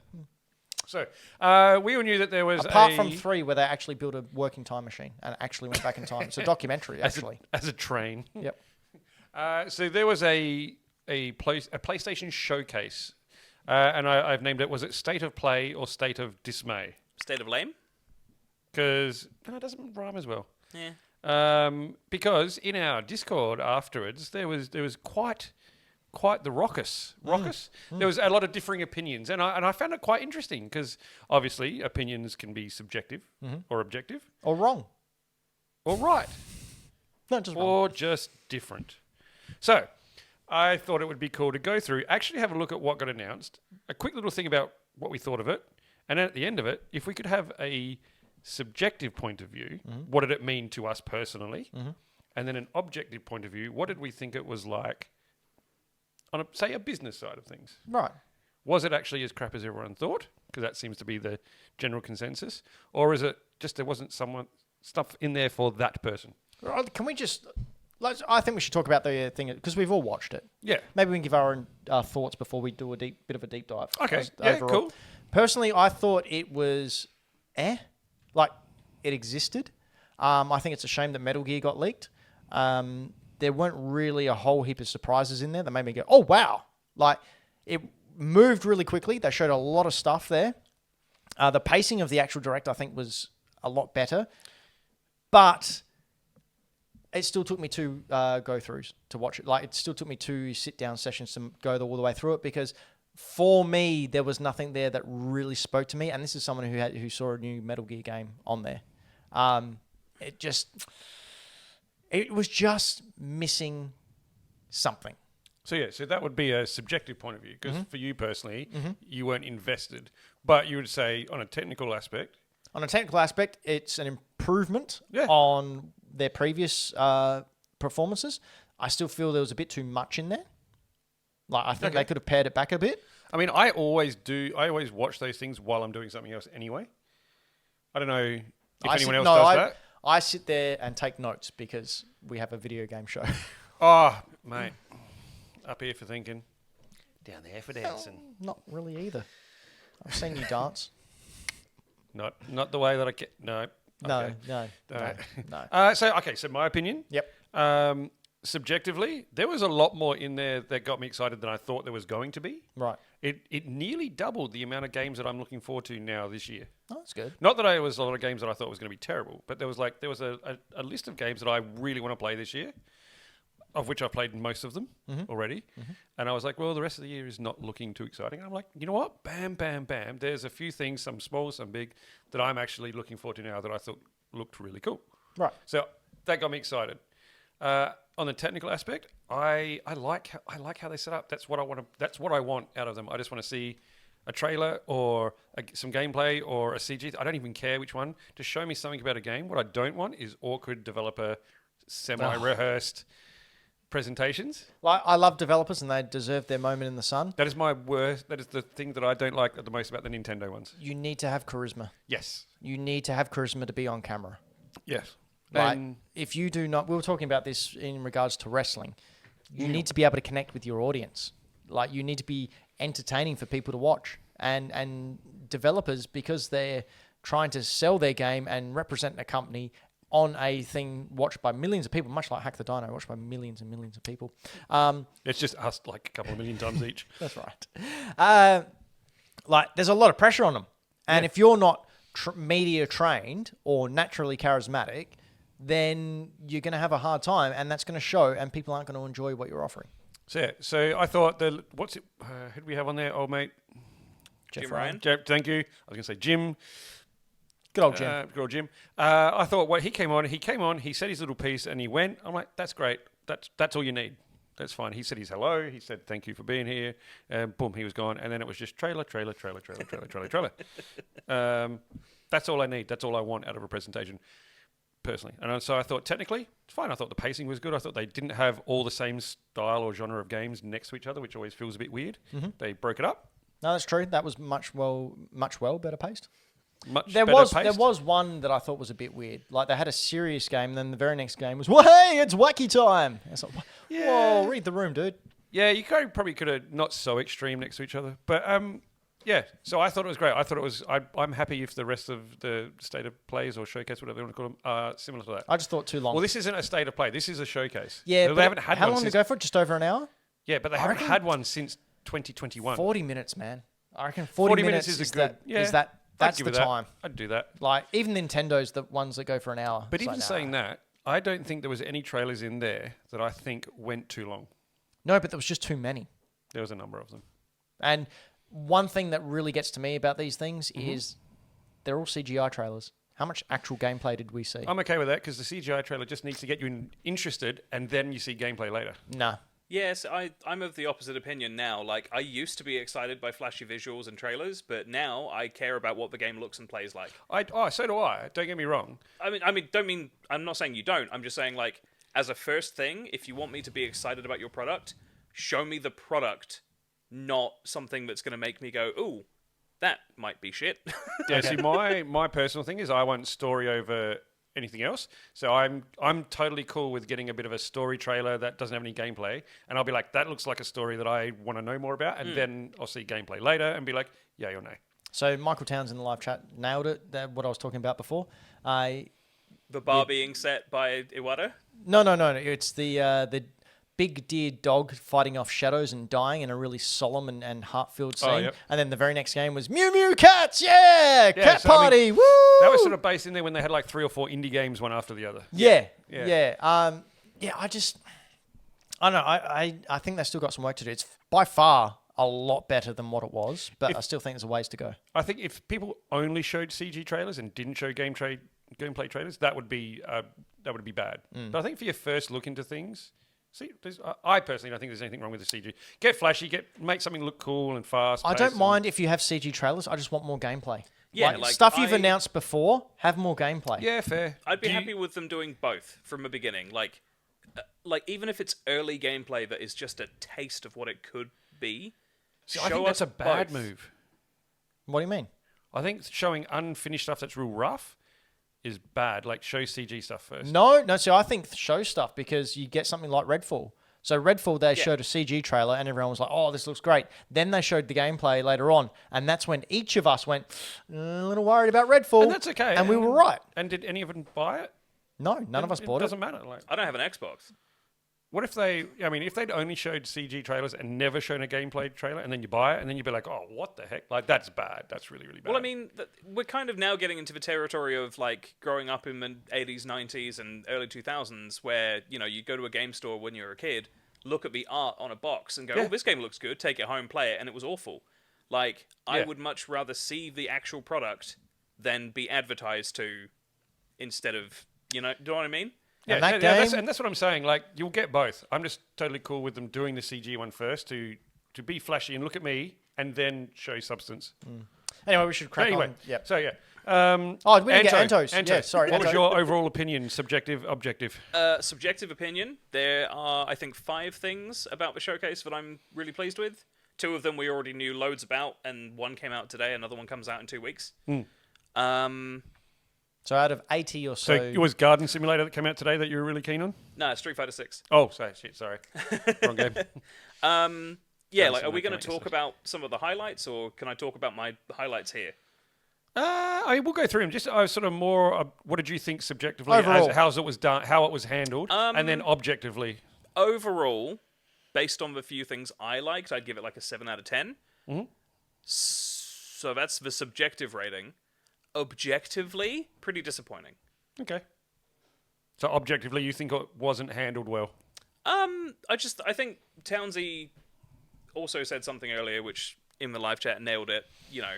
So we all knew that there was Apart from 3, where they actually built a working time machine and actually went back in time. It's a documentary, actually. as a train. Yep. So there was a PlayStation showcase, and I've named it. Was it State of Play or State of Dismay? State of Lame. Because it doesn't rhyme as well. Yeah. Because in our Discord afterwards, there was quite the raucous. There was a lot of differing opinions, and I found it quite interesting because obviously opinions can be subjective or objective Or wrong. or right No, just wrong. or just different. So I thought it would be cool to go through, actually have a look at what got announced, a quick little thing about what we thought of it, and then at the end of it, if we could have a subjective point of view, what did it mean to us personally, and then an objective point of view, what did we think it was like on, say, a business side of things? Right. Was it actually as crap as everyone thought? Because that seems to be the general consensus. Or is it just there wasn't stuff in there for that person? Can we just... I think we should talk about the thing, because we've all watched it. Yeah. Maybe we can give our own thoughts before we do a bit of a deep dive. Okay. Yeah, cool. Personally, I thought it was like it existed. I think it's a shame that Metal Gear got leaked. There weren't really a whole heap of surprises in there that made me go, oh, wow. Like, it moved really quickly. They showed a lot of stuff there. The pacing of the actual direct, I think, was a lot better. But it still took me 2 go-throughs to watch it. Like, it still took me 2 sit-down sessions to go all the way through it, because for me, there was nothing there that really spoke to me. And this is someone who saw a new Metal Gear game on there. It was just missing something. So that would be a subjective point of view, because for you personally, you weren't invested. But you would say on a technical aspect... On a technical aspect, it's an improvement Yeah. on their previous performances. I still feel there was a bit too much in there. Like, I think they could have pared it back a bit. I mean, I always watch those things while I'm doing something else anyway. I don't know if anyone else does that. I sit there and take notes because we have a video game show. Oh, mate. Up here for thinking. Down there for dancing. Not really either. I've seen you dance. Not the way that I get... No. Okay. No. So my opinion. Yep. Subjectively, there was a lot more in there that got me excited than I thought there was going to be. Right. It nearly doubled the amount of games that I'm looking forward to now this year. Oh, that's good. Not that there was a lot of games that I thought was going to be terrible, but there was a list of games that I really want to play this year, of which I've played most of them already. And I was like, well, the rest of the year is not looking too exciting. And I'm like, you know what? Bam, bam, bam. There's a few things, some small, some big, that I'm actually looking forward to now that I thought looked really cool. Right. So that got me excited. On the technical aspect, I like how they set up. That's what I want. That's what I want out of them. I just want to see a trailer or some gameplay or a CG. I don't even care which one. Just show me something about a game. What I don't want is awkward developer, semi-rehearsed presentations. Like, I love developers and they deserve their moment in the sun. That is my worst. That is the thing that I don't like the most about the Nintendo ones. You need to have charisma. Yes. You need to have charisma to be on camera. Yes. Like, And if you do not, we were talking about this in regards to wrestling. You need to be able to connect with your audience. Like, you need to be entertaining for people to watch. And developers, because they're trying to sell their game and represent a company on a thing watched by millions of people, much like Hack the Dino, watched by millions and millions of people. it's just us like a couple of million times each. That's right. Like, there's a lot of pressure on them. And if you're not media trained or naturally charismatic, then you're going to have a hard time, and that's going to show, and people aren't going to enjoy what you're offering. So I thought who do we have on there, old mate? Jim Ryan. Thank you. I was going to say Jim. Good old Jim. Good old Jim. I thought, he came on, he said his little piece, and he went. I'm like, that's great. That's all you need. That's fine. He said his hello. He said thank you for being here. Boom, he was gone. And then it was just trailer. That's all I need. That's all I want out of a presentation, personally. And so I thought technically, it's fine. I thought the pacing was good. I thought they didn't have all the same style or genre of games next to each other, which always feels a bit weird. Mm-hmm. They broke it up. No, that's true. That was much better paced. There was one that I thought was a bit weird. Like, they had a serious game, and then the very next game was, well, hey, it's wacky time. It's like, whoa, read the room, dude. Yeah, you probably could have not so extreme next to each other. But, yeah, so I thought it was great. I thought it was... I'm happy if the rest of the state of plays or showcase, whatever you want to call them, are similar to that. I just thought too long. Well, this isn't a state of play. This is a showcase. Yeah, they haven't had how one long since, to go for it? Just over an hour? Yeah, but they haven't had one since 2021. 40 minutes, man. I reckon 40 minutes is good... That's the time. I'd do that. Like, even Nintendo's the ones that go for an hour. But even saying that, I don't think there was any trailers in there that I think went too long. No, but there was just too many. There was a number of them. And one thing that really gets to me about these things is they're all CGI trailers. How much actual gameplay did we see? I'm okay with that because the CGI trailer just needs to get you interested and then you see gameplay later. Nah. Yes, I'm of the opposite opinion now. Like, I used to be excited by flashy visuals and trailers, but now I care about what the game looks and plays like. So do I. Don't get me wrong. I'm not saying you don't. I'm just saying, like, as a first thing, if you want me to be excited about your product, show me the product, not something that's going to make me go, ooh, that might be shit. Yeah, see, my personal thing is I want story over anything else. So I'm totally cool with getting a bit of a story trailer that doesn't have any gameplay, and I'll be like, that looks like a story that I want to know more about, and then I'll see gameplay later and be like, yay or nay. So Michael Towns in the live chat nailed it. What I was talking about before. The bar being set by Iwata? No. It's the big deer dog fighting off shadows and dying in a really solemn and heart-filled scene. Oh, yep. And then the very next game was Mew Mew Cats, cat so, I party, mean, woo! That was sort of based in there when they had like 3 or 4 indie games one after the other. Yeah. Yeah. I don't know. I think they've still got some work to do. It's by far a lot better than what it was, but I still think there's a ways to go. I think if people only showed CG trailers and didn't show gameplay trailers, that would be bad. But I think for your first look into things, I personally don't think there's anything wrong with the CG. Get flashy, make something look cool and fast. I don't mind if you have CG trailers. I just want more gameplay. Yeah, like stuff you've announced before, have more gameplay. Yeah, fair. I'd be happy with them doing both from the beginning. Like even if it's early gameplay that is just a taste of what it could be. I think that's a bad move. What do you mean? I think showing unfinished stuff that's real rough is bad. Like, show CG stuff first. No. So I think show stuff because you get something like Redfall. So Redfall, they showed a CG trailer and everyone was like, oh, this looks great. Then they showed the gameplay later on. And that's when each of us went, a little worried about Redfall. And that's okay. And we were right. And did any of them buy it? No, none of us bought it. It doesn't matter. Like, I don't have an Xbox. what if if they'd only showed CG trailers and never shown a gameplay trailer, and then you buy it, and then you'd be like, oh, what the heck? Like, that's bad. That's really, really bad. Well, I mean, we're kind of now getting into the territory of, like, growing up in the 80s, 90s, and early 2000s, where, you go to a game store when you're a kid, look at the art on a box and go, oh, this game looks good, take it home, play it, and it was awful. Like, I would much rather see the actual product than be advertised to instead of, do you know what I mean? Yeah, And that's what I'm saying. Like, you'll get both. I'm just totally cool with them doing the CG one first to be flashy and look at me, and then show substance. Anyway, we should crack on. Yep. So, Oh, we didn't get Anto, Antos. Yeah, sorry. What was Anto. your overall opinion? Subjective, objective? Subjective opinion, there are, I think, 5 things about the showcase that I'm really pleased with. 2 of them we already knew loads about, and one came out today, another one comes out in 2 weeks. So out of 80 or so... So it was Garden Simulator that came out today that you were really keen on? No, Street Fighter 6. Oh, sorry. Wrong game. Yeah, Garden like, are we Simulator Oh, going to talk about some of the highlights, or can I talk about my highlights here? I will go through them. Just sort of more. What did you think subjectively? Overall. How it was done, how it was handled, and then objectively. Overall, based on the few things I liked, I'd give it like a 7 out of 10. Mhm. So that's the subjective rating. Objectively, pretty disappointing. Okay. So objectively, you think it wasn't handled well? I think Townsy also said something earlier, which in the live chat nailed it. You know,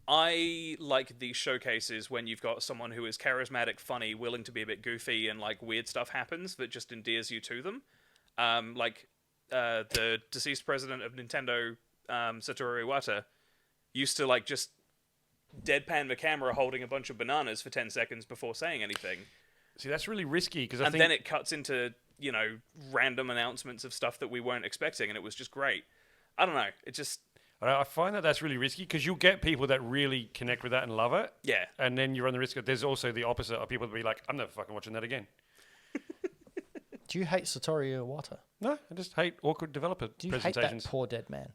I like these showcases when you've got someone who is charismatic, funny, willing to be a bit goofy, and like weird stuff happens that just endears you to them. The deceased president of Nintendo, Satoru Iwata, used to like just deadpan the camera holding a bunch of bananas for 10 seconds before saying anything. See, that's really risky because And then it cuts into, you know, random announcements of stuff that we weren't expecting, and it was just great. I don't know. It just... I find that that's really risky because you'll get people that really connect with that and love it. Yeah. And then you run the risk of there's also the opposite of people that be like, I'm never fucking watching that again. Do you hate Satoru Iwata? No, I just hate awkward developer Do you hate presentations. that poor dead man?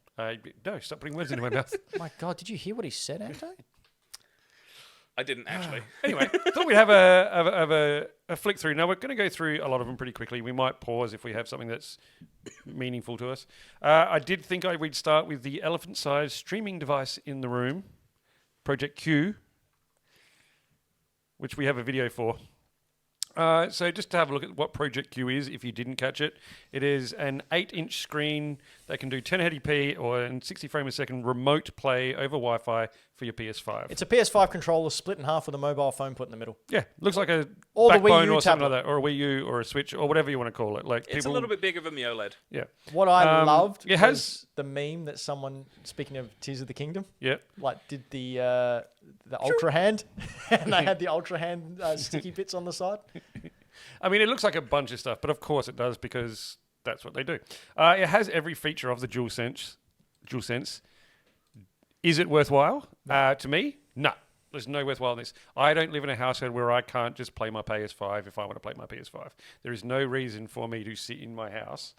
No, stop putting words into my mouth. My God, did you hear what he said, Anto? I didn't actually. Anyway, thought we'd have a flick through. Now, we're going to go through a lot of them pretty quickly. We might pause if we have something that's meaningful to us. I did think we'd start with the elephant-sized streaming device in the room, Project Q, which we have a video for. So just to have a look at what Project Q is, if you didn't catch it, it is an 8-inch screen that can do 1080p or in 60 frames a second remote play over Wi-Fi for your PS5. It's a PS5 controller split in half with a mobile phone put in the middle. Yeah, looks like a Or the Wii backbone U or something tablet. like that, or a Wii U or a Switch or whatever you want to call it. Like It's a little bit bigger than the OLED. Yeah. What I loved it was the meme that someone, speaking of Tears of the Kingdom, Yeah. like did the Ultra Hand, and they had the Ultra Hand sticky bits on the side. I mean, it looks like a bunch of stuff, but of course it does because that's what they do. It has every feature of the DualSense. Is it worthwhile? To me, no. There's no worthwhileness. I don't live in a household where I can't just play my PS5 if I want to play my PS5. There is no reason for me to sit in my house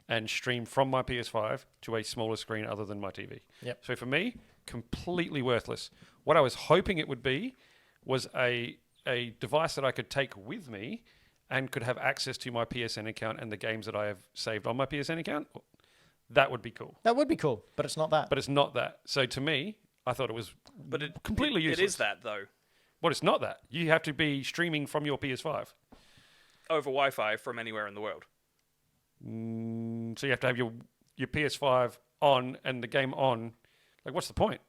and stream from my PS5 to a smaller screen other than my TV. Yep. So for me, completely worthless. What I was hoping it would be was a device that I could take with me and could have access to my PSN account and the games that I have saved on my PSN account. That would be cool. That would be cool, but it's not that. But it's not that. So to me, I thought it was completely useless. It is that, though. Well, it's not that. You have to be streaming from your PS5. Over Wi-Fi from anywhere in the world. So you have to have your PS5 on and the game on. Like, what's the point?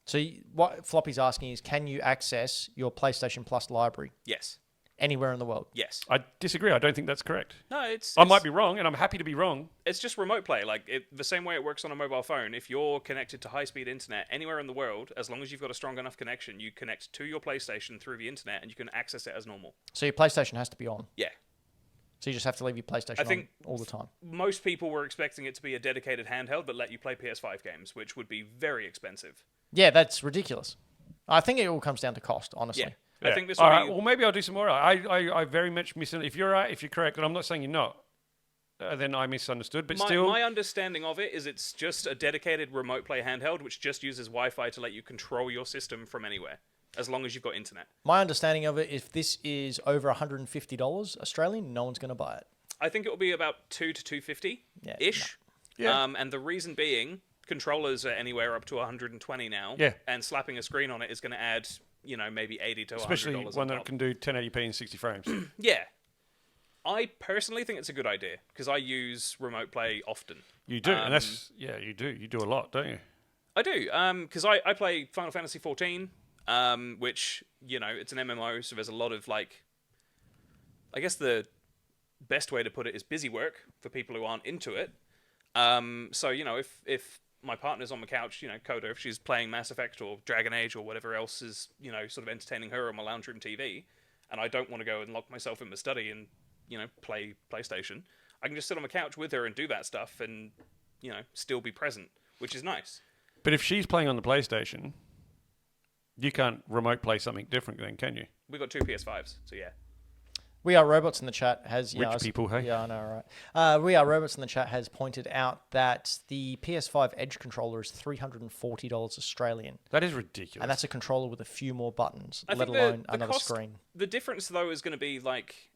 So what Floppy's asking is, can you access your PlayStation Plus library Yes. anywhere in the world? Yes. I disagree. I don't think that's correct. No, I might be wrong, and I'm happy to be wrong. It's just remote play. Like the same way it works on a mobile phone. If you're connected to high-speed internet anywhere in the world, as long as you've got a strong enough connection, you connect to your PlayStation through the internet, and you can access it as normal. So your PlayStation has to be on. Yeah. So you just have to leave your PlayStation think on all the time. Most people were expecting it to be a dedicated handheld that let you play PS5 games, which would be very expensive. Yeah, that's ridiculous. I think it all comes down to cost, honestly. Yeah. I think this All will right. be... Well, maybe I'll do some more. I very much if you're right, if you're correct, and I'm not saying you're not, then I misunderstood. But still, my understanding of it is it's just a dedicated remote play handheld which just uses Wi-Fi to let you control your system from anywhere, as long as you've got internet. My understanding of it, if this is over $150 Australian, no one's going to buy it. I think it will be about $200 to $250 ish. Yeah. And the reason being, controllers are anywhere up to $120 now. Yeah. And slapping a screen on it is going to add, maybe $80 to $100 especially on one that top. can do 1080p in 60 frames. Yeah. I personally think it's a good idea because I use remote play often. You do, and you do. You do a lot, don't you? I do, because I play Final Fantasy 14, which, it's an MMO, so there's a lot of, I guess the best way to put it is busy work for people who aren't into it. So, if my partner's on the couch, Coda, if she's playing Mass Effect or Dragon Age or whatever else is, sort of entertaining her on my lounge room TV, and I don't want to go and lock myself in my study and, play PlayStation, I can just sit on the couch with her and do that stuff and, still be present, which is nice. But if she's playing on the PlayStation, you can't remote play something different then, can you? We've got 2 PS5s, so yeah. We Are Robots in the chat has... Rich people, hey? Yeah, I know, right. We Are Robots in the chat has pointed out that the PS5 Edge controller is $340 Australian. That is ridiculous. And that's a controller with a few more buttons, I let think alone the another cost, screen. The difference, though, is going to be like...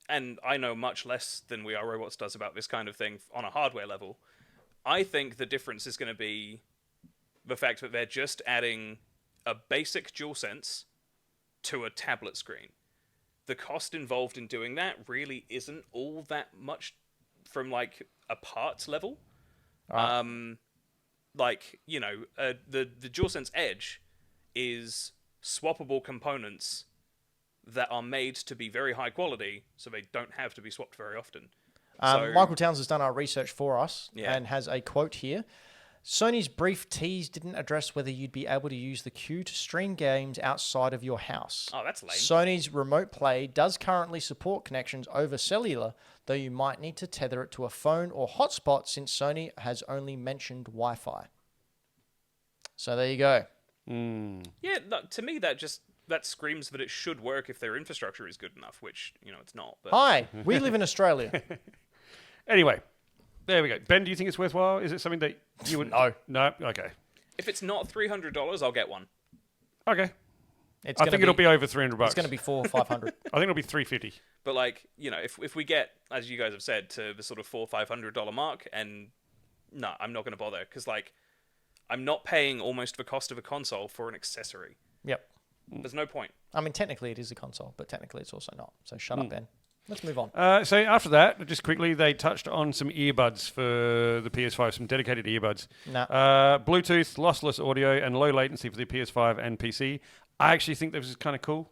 And I know much less than We Are Robots does about this kind of thing on a hardware level. I think the difference is going to be the fact that they're just adding a basic DualSense to a tablet screen. The cost involved in doing that really isn't all that much from like a parts level. The DualSense Edge is swappable components that are made to be very high quality, so they don't have to be swapped very often. Michael Towns has done our research for us Yeah. and has a quote here. Sony's brief tease didn't address whether you'd be able to use the Q to stream games outside of your house. Oh, that's lame. Sony's Remote Play does currently support connections over cellular, though you might need to tether it to a phone or hotspot since Sony has only mentioned Wi-Fi. So there you go. Yeah, to me that screams that it should work if their infrastructure is good enough, which, it's not. But Hi, we live in Australia. Anyway, there we go. Ben, do you think it's worthwhile? Is it something that you would... No. No? Okay. if it's not $300, I'll get one. Okay. It's I gonna think it'll be over $300. It's going to be $400 or $500. I think it'll be $350. But like, if we get, as you guys have said, to the sort of $400-500 mark, and no, I'm not going to bother because like, I'm not paying almost the cost of a console for an accessory. Yep. There's no point. I mean, technically it is a console, but technically it's also not. So shut up, Ben. Let's move on. So after that, just quickly, they touched on some earbuds for the PS5, some dedicated earbuds. Bluetooth, lossless audio, and low latency for the PS5 and PC. I actually think this is kind of cool.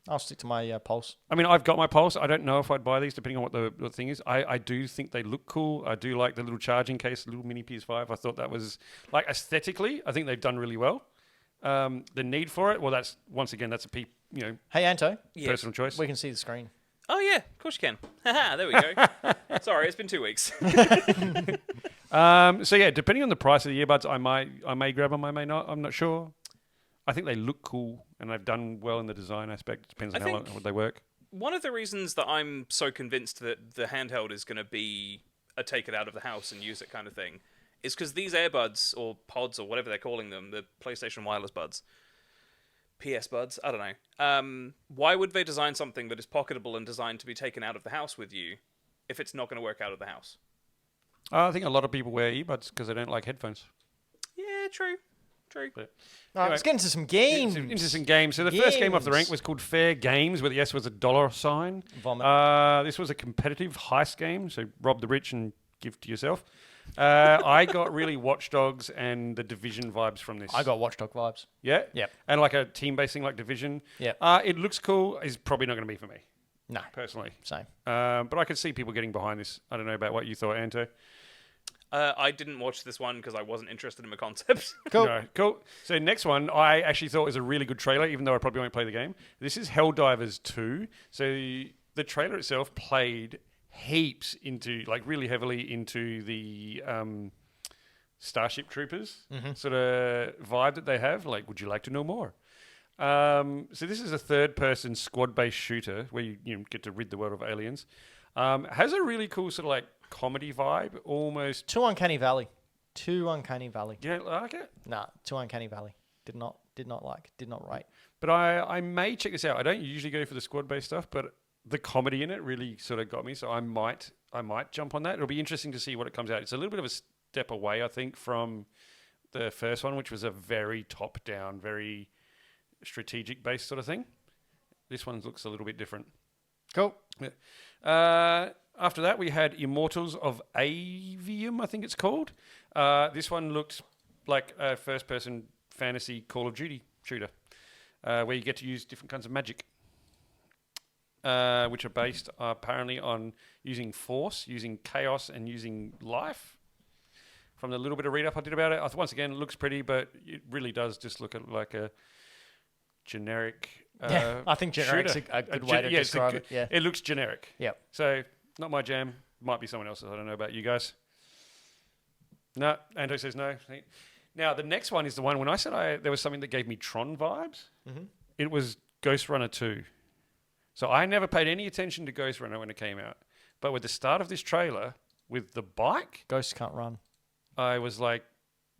I'll stick to my Pulse. I mean, I've got my Pulse. I don't know if I'd buy these, depending on what the thing is. I do think they look cool. I do like the little charging case, the little mini PS5. I thought that was, like, aesthetically, I think they've done really well. The need for it, well, that's, once again, that's a Hey, Anto. personal choice. We can see the screen. Oh yeah, of course you can. Haha, there we go. Sorry, it's been 2 weeks. So yeah, depending on the price of the earbuds, I may grab them, I may not. I'm not sure. I think they look cool and they've done well in the design aspect. It depends on how they work. One of the reasons that I'm so convinced that the handheld is going to be a take it out of the house and use it kind of thing is because these earbuds or pods or whatever they're calling them, the PlayStation wireless buds, PS buds, I don't know. Why would they design something that is pocketable and designed to be taken out of the house with you if it's not going to work out of the house? I think a lot of people wear earbuds because they don't like headphones. Yeah, true. But All right, let's get into some games. Interesting games. So the first game off the rank was called Fair Games, where the S was a dollar sign. Vomit. This was a competitive heist game, so rob the rich and give to yourself. I got really Watch Dogs and the Division vibes from this. I got Watchdog vibes. Yeah? Yep. And like a team-based thing like Division. Yep. It looks cool. It's probably not going to be for me, No. personally. Same. But I could see people getting behind this. I don't know about what you thought, Anto. I didn't watch this one because I wasn't interested in the concept. Cool. No, cool. So next one, I actually thought was a really good trailer, even though I probably won't play the game. This is Helldivers 2. So the trailer itself played heaps into, like really heavily into the Starship Troopers sort of vibe that they have. Like, would you like to know more? So this is a third-person squad-based shooter where you get to rid the world of aliens. Has a really cool sort of like comedy vibe, almost. Too Uncanny Valley. Too Uncanny Valley. You don't like it? Nah, Too Uncanny Valley. Did not rate. But I may check this out. I don't usually go for the squad-based stuff, but the comedy in it really sort of got me. So I might jump on that. It'll be interesting to see what it comes out. It's a little bit of a step away, I think, from the first one, which was a very top-down, very strategic-based sort of thing. This one looks a little bit different. Cool. Yeah. After that, we had Immortals of Avium, I think it's called. This one looked like a first-person fantasy Call of Duty shooter, where you get to use different kinds of magic, which are based apparently on using force, using chaos, and using life. from the little bit of read up I did about it. Once again, it looks pretty, but it really does just look like a generic. Yeah, I think generic's shooter. a good way to describe it. Yeah. It looks generic. Yep. So not my jam. Might be someone else's. I don't know about you guys. No, Anto says no. Now the next one is the one when I said there was something that gave me Tron vibes. Mm-hmm. It was Ghost Runner 2. So I never paid any attention to Ghost Runner when it came out, but with the start of this trailer with the bike, Ghosts can't run. I was like,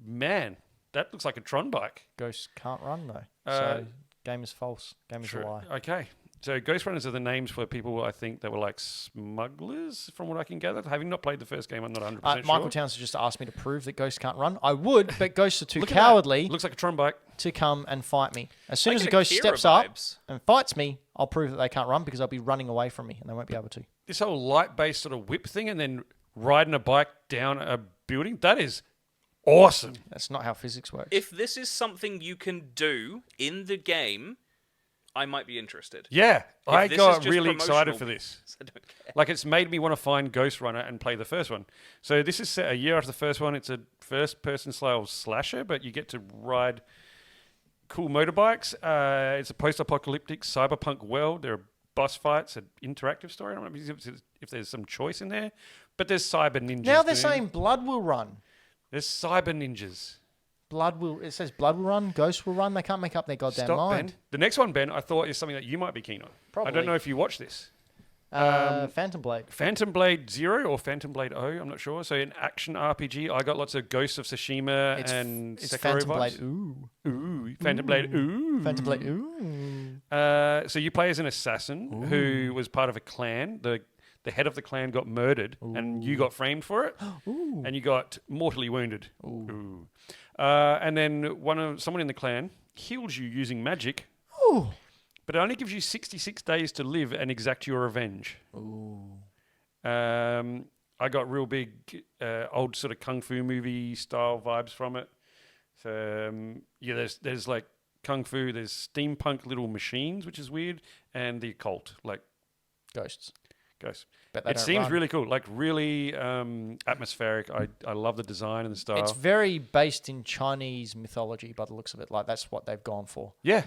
man, that looks like a Tron bike. Ghosts can't run though. So game is false. Game is a lie. Okay. So Ghost Runners are the names for people I think that were like smugglers, from what I can gather. Having not played the first game, I'm not 100% sure. Michael Townsend just asked me to prove that ghosts can't run. I would, but ghosts are too cowardly. Looks like a Tron bike. To come and fight me. As soon I as a get ghost Akira steps up vibes. and fights me, I'll prove that they can't run because they'll be running away from me and they won't be able to. This whole light-based sort of whip thing and then riding a bike down a building, that is awesome. That's not how physics works. If this is something you can do in the game, I might be interested. Yeah, I this got is just really excited promotional, for this. I don't care. Like, it's made me want to find Ghost Runner and play the first one. So this is set a year after the first one. It's a first-person style slasher, but you get to ride cool motorbikes. It's a post-apocalyptic cyberpunk world. There are boss fights, an interactive story. I don't know if there's some choice in there, but there's cyber ninjas. Now they're saying blood will run. There's cyber ninjas. It says blood will run, ghosts will run. They can't make up their goddamn Stop, mind. Ben. The next one, Ben, I thought is something that you might be keen on. Probably. I don't know if you watch this. Phantom Blade. Phantom Blade Zero or Phantom Blade O, I'm not sure. So an action RPG, I got lots of Ghosts of Tsushima and It's Sekiro Phantom vibes. Blade. Ooh. Ooh, Phantom Blade. Ooh. Phantom Blade. Ooh. So you play as an assassin who was part of a clan. The head of the clan got murdered, and you got framed for it, and you got mortally wounded. Ooh. And then someone in the clan heals you using magic. Ooh. But it only gives you 66 days to live and exact your revenge. Ooh. I got real big old sort of kung fu movie style vibes from it. So there's like kung fu. There's steampunk little machines, which is weird, and the occult, like Ghosts. But it seems really cool, like really atmospheric. I love the design and the style. It's very based in Chinese mythology by the looks of it. Like that's what they've gone for. Yeah,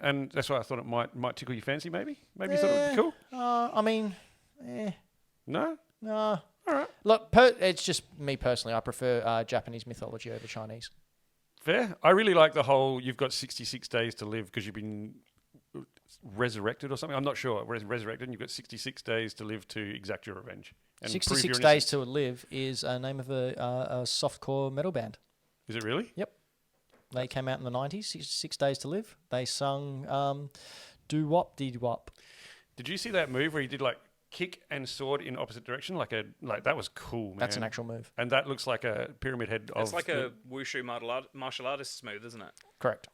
and that's why I thought it might tickle your fancy. Maybe you thought it would be cool. I mean, No. no. All right. Look, it's just me personally. I prefer Japanese mythology over Chinese. Fair. I really like the whole. You've got 66 days to live because you've been resurrected or something. I'm not sure. Resurrected, and you've got 66 days to live to exact your revenge. And 66 days to live is a name of a softcore metal band. Is it really? Yep. They came out in the 90s, 66 Days to Live. They sung Doo Wop Dee Wop. Did you see that move where he did like kick and sword in opposite direction? Like that was cool, man. That's an actual move. And that looks like a pyramid head of... It's like a wushu martial artist move, isn't it? Correct.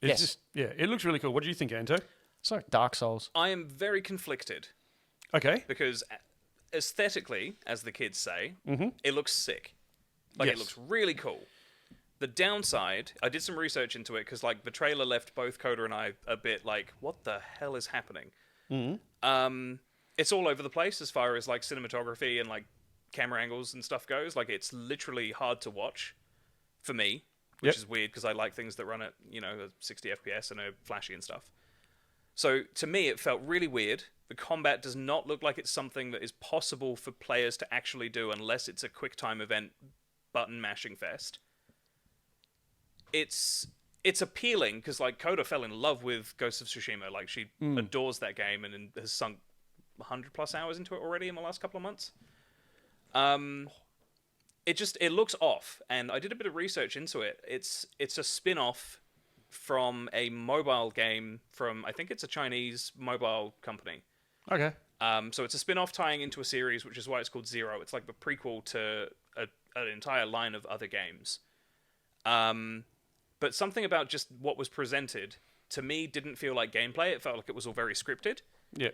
It's it looks really cool. What do you think, Anto? It's like Dark Souls. I am very conflicted Okay. because aesthetically, as the kids say, it looks sick. Like, it looks really cool. The downside, I did some research into it because, like, the trailer left both Coda and I a bit like, what the hell is happening? It's all over the place as far as, like, cinematography and, like, camera angles and stuff goes. Like, it's literally hard to watch for me, which is weird because I like things that run at, 60 FPS and are flashy and stuff. So, to me, it felt really weird. The combat does not look like it's something that is possible for players to actually do unless it's a quick-time event button mashing fest. It's appealing because, like, Coda fell in love with Ghost of Tsushima. Like, she adores that game and has sunk 100+ hours into it already in the last couple of months. It looks off, and I did a bit of research into it. It's a spin-off from a mobile game from, I think it's a Chinese mobile company. Okay. So it's a spin-off tying into a series, which is why it's called Zero. It's like the prequel to an entire line of other games. But something about just what was presented, to me, didn't feel like gameplay. It felt like it was all very scripted. Yeah.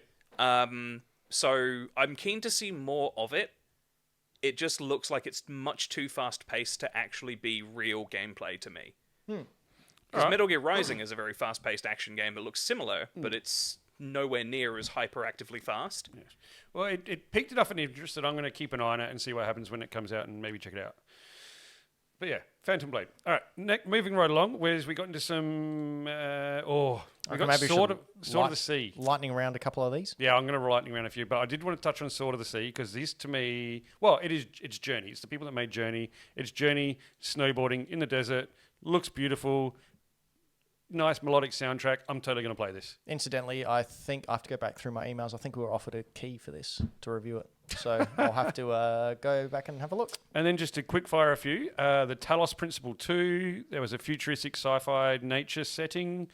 So I'm keen to see more of it. It just looks like it's much too fast-paced to actually be real gameplay to me. Because Metal Gear Rising is a very fast-paced action game that looks similar, but it's nowhere near as hyperactively fast. Yes. Well, it piqued enough an interest that I'm going to keep an eye on it and see what happens when it comes out and maybe check it out. But yeah, Phantom Blade. All right, moving right along. Whereas we got into some. We got maybe Sword of the Sea. Lightning round a couple of these. Yeah, I'm going to lightning around a few, but I did want to touch on Sword of the Sea because this, to me, well, it's Journey. It's the people that made Journey. It's Journey snowboarding in the desert. Looks beautiful. Nice melodic soundtrack. I'm totally going to play this. Incidentally, I think I have to go back through my emails. I think we were offered a key for this to review it. So I'll have to go back and have a look. And then just to quick fire a few, the Talos Principle 2, there was a futuristic sci-fi nature setting,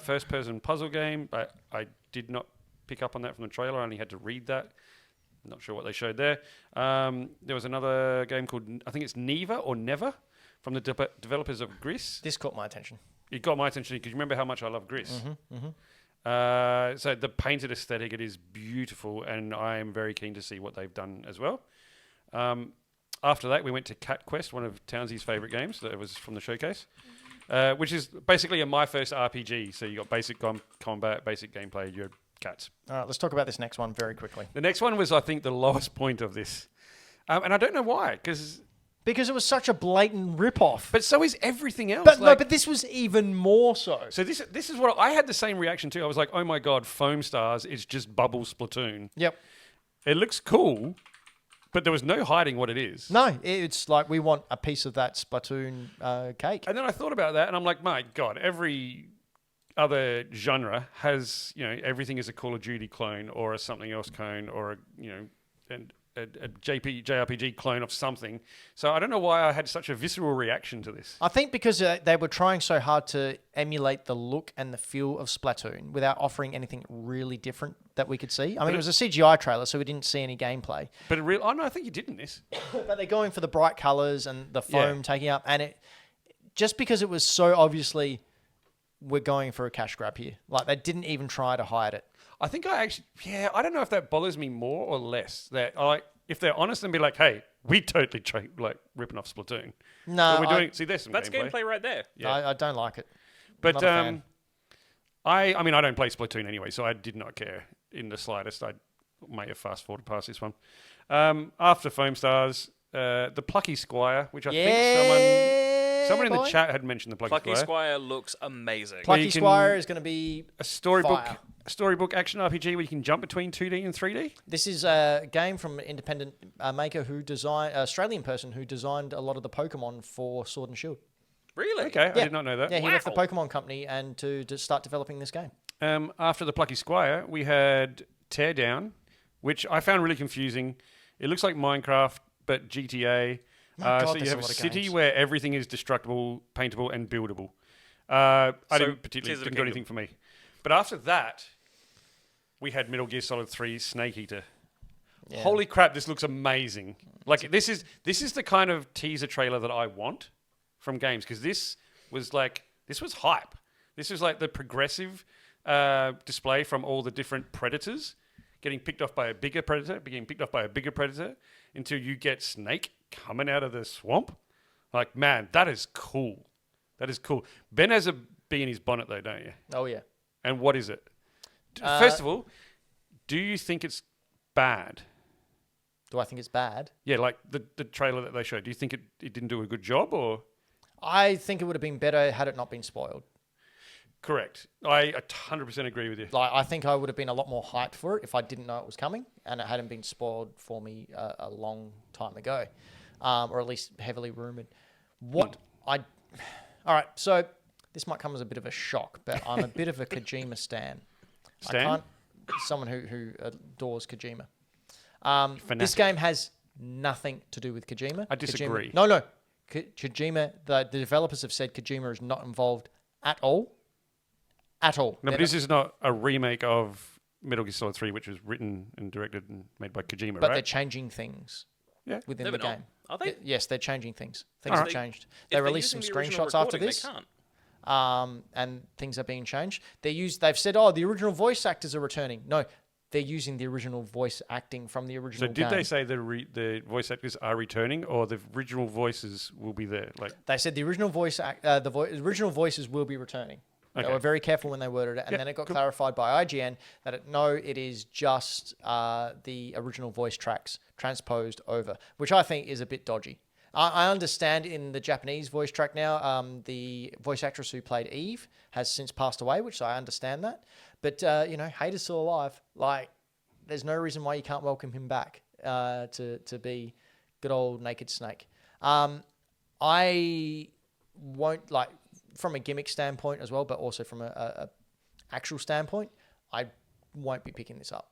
first-person puzzle game. I did not pick up on that from the trailer. I only had to read that. Not sure what they showed there. There was another game called, I think it's Neva or Never, from the developers of Gris. This caught my attention. It got my attention because you remember how much I love Gris. So the painted aesthetic, it is beautiful, and I am very keen to see what they've done as well. After that, we went to Cat Quest, one of Townsy's favourite games that was from the showcase, which is basically my first RPG. So you got basic combat, basic gameplay, you had cats. All right, let's talk about this next one very quickly. The next one was, I think, the lowest point of this. And I don't know why, Because it was such a blatant rip-off. but so is everything else. But this was even more so. So this is what I had the same reaction to. I was like, oh my god, Foam Stars is just Bubble Splatoon. Yep. It looks cool, but there was no hiding what it is. No, it's like we want a piece of that Splatoon cake. And then I thought about that, and I'm like, my god, every other genre has, everything is a Call of Duty clone or a something else clone or a JRPG clone of something. So I don't know why I had such a visceral reaction to this. I think because they were trying so hard to emulate the look and the feel of Splatoon without offering anything really different that we could see. I mean, it was a CGI trailer, so we didn't see any gameplay. But I think you did in this. But they're going for the bright colours and the foam taking up. And it just because it was so obviously we're going for a cash grab here. Like, they didn't even try to hide it. I think I don't know if that bothers me more or less. That if they're honest and be like, hey, we totally ripping off Splatoon. No, but we're doing. See, there's some That's gameplay. gameplay right there. Yeah. I don't like it. But Not a fan. I mean, I don't play Splatoon anyway, so I did not care in the slightest. I may have fast forwarded past this one. After Foam Stars, the Plucky Squire, which I think someone in the chat had mentioned the Plucky Squire. Plucky Squire looks amazing. Plucky Squire is going to be a storybook action RPG where you can jump between 2D and 3D. This is a game from an independent maker Australian person who designed a lot of the Pokemon for Sword and Shield. Really? Okay, I did not know that. Yeah, he left the Pokemon company and to start developing this game. After the Plucky Squire, we had Teardown, which I found really confusing. It looks like Minecraft, but GTA. So you have a city where everything is destructible, paintable, and buildable. Didn't do anything for me. But after that, we had Metal Gear Solid 3 Snake Eater. Yeah. Holy crap, this looks amazing. Like, this is the kind of teaser trailer that I want from games, because this was hype. This was like the progressive display from all the different predators getting picked off by a bigger predator, being picked off by a bigger predator, until you get Snake coming out of the swamp. Like, man, that is cool. That is cool. Ben has a bee in his bonnet, though, don't you? Oh, yeah. And what is it? First of all, do you think it's bad? Do I think it's bad? Yeah, like the trailer that they showed. Do you think it didn't do a good job, or? I think it would have been better had it not been spoiled. Correct. I 100% agree with you. Like, I think I would have been a lot more hyped for it if I didn't know it was coming and it hadn't been spoiled for me a long time ago, or at least heavily rumoured. All right, so this might come as a bit of a shock, but I'm a bit of a Kojima stan. Someone who adores Kojima. This game has nothing to do with Kojima. I disagree. No. Kojima, the developers have said Kojima is not involved at all. At all. No, but this is not a remake of Metal Gear Solid 3, which was written and directed and made by Kojima, right? But they're changing things within the game. Are they? Yes, they're changing things. Things have changed. They released some screenshots after this. They can't. And things are being changed. They've said, the original voice actors are returning. No, they're using the original voice acting from the original game. So did they say the voice actors are returning, or the original voices will be there? Like, they said the original original voices will be returning. Okay. They were very careful when they worded it, and then it got clarified by IGN that it is just the original voice tracks transposed over, which I think is a bit dodgy. I understand in the Japanese voice track now, the voice actress who played Eve has since passed away, which I understand that. But, Hayter's still alive. Like, there's no reason why you can't welcome him back to be good old Naked Snake. I won't, like, from a gimmick standpoint as well, but also from a actual standpoint, I won't be picking this up.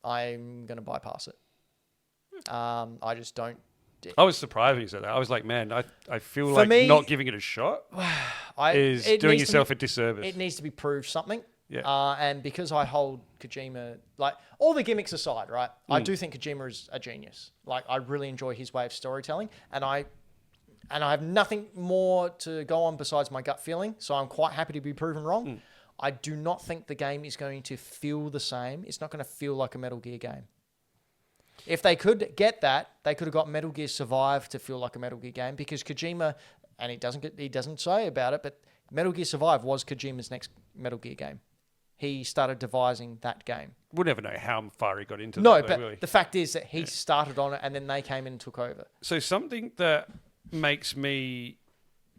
I'm going to bypass it. I just don't. I was surprised when you said that. I was like, man, I feel like not giving it a shot is doing yourself a disservice. It needs to be proved something. Yeah. And because I hold Kojima, like, all the gimmicks aside, right? I do think Kojima is a genius. Like, I really enjoy his way of storytelling, and I have nothing more to go on besides my gut feeling, so I'm quite happy to be proven wrong. I do not think the game is going to feel the same. It's not going to feel like a Metal Gear game. If they could get that, they could have got Metal Gear Survive to feel like a Metal Gear game, because Kojima, and he doesn't say about it, but Metal Gear Survive was Kojima's next Metal Gear game. He started devising that game. We'll never know how far he got into that. No, but the fact is that he started on it, and then they came in and took over. So something that makes me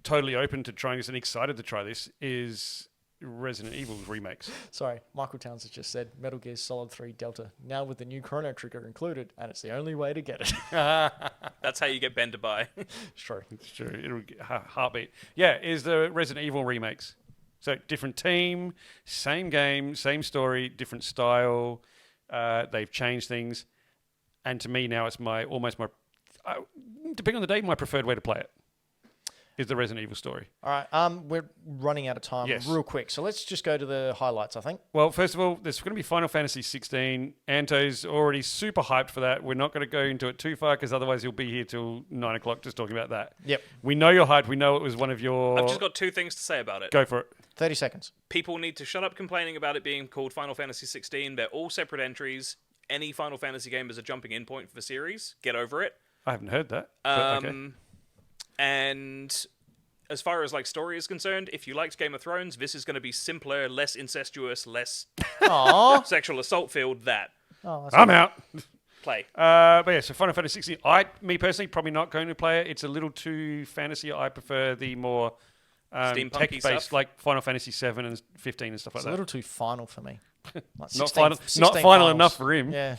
totally open to trying this and excited to try this is Resident Evil remakes. Sorry, Michael Towns has just said Metal Gear Solid 3 Delta, now with the new Chrono Trigger included, and it's the only way to get it. That's how you get Ben to buy. It's true. It's true. It'll get heartbeat. Yeah, is the Resident Evil remakes. So different team, same game, same story, different style. They've changed things. And to me now it's depending on the day, my preferred way to play it is the Resident Evil story. All right, we're running out of time real quick, so let's just go to the highlights, I think. Well, first of all, there's going to be Final Fantasy 16. Anto's already super hyped for that. We're not going to go into it too far because otherwise he'll be here till 9 o'clock just talking about that. Yep. We know you're hyped. We know it was one of your... I've just got 2 things to say about it. Go for it. 30 seconds. People need to shut up complaining about it being called Final Fantasy 16. They're all separate entries. Any Final Fantasy game is a jumping in point for the series. Get over it. I haven't heard that. But okay. And as far as like story is concerned, if you liked Game of Thrones, this is going to be simpler, less incestuous, less sexual assault filled. I'm out. Play. But yeah, so Final Fantasy 16. Me personally, probably not going to play it. It's a little too fantasy. I prefer the more tech-based, stuff. like Final Fantasy 7 and 15 and stuff like that. It's a little too final for me. Like Not final enough for him. Yeah.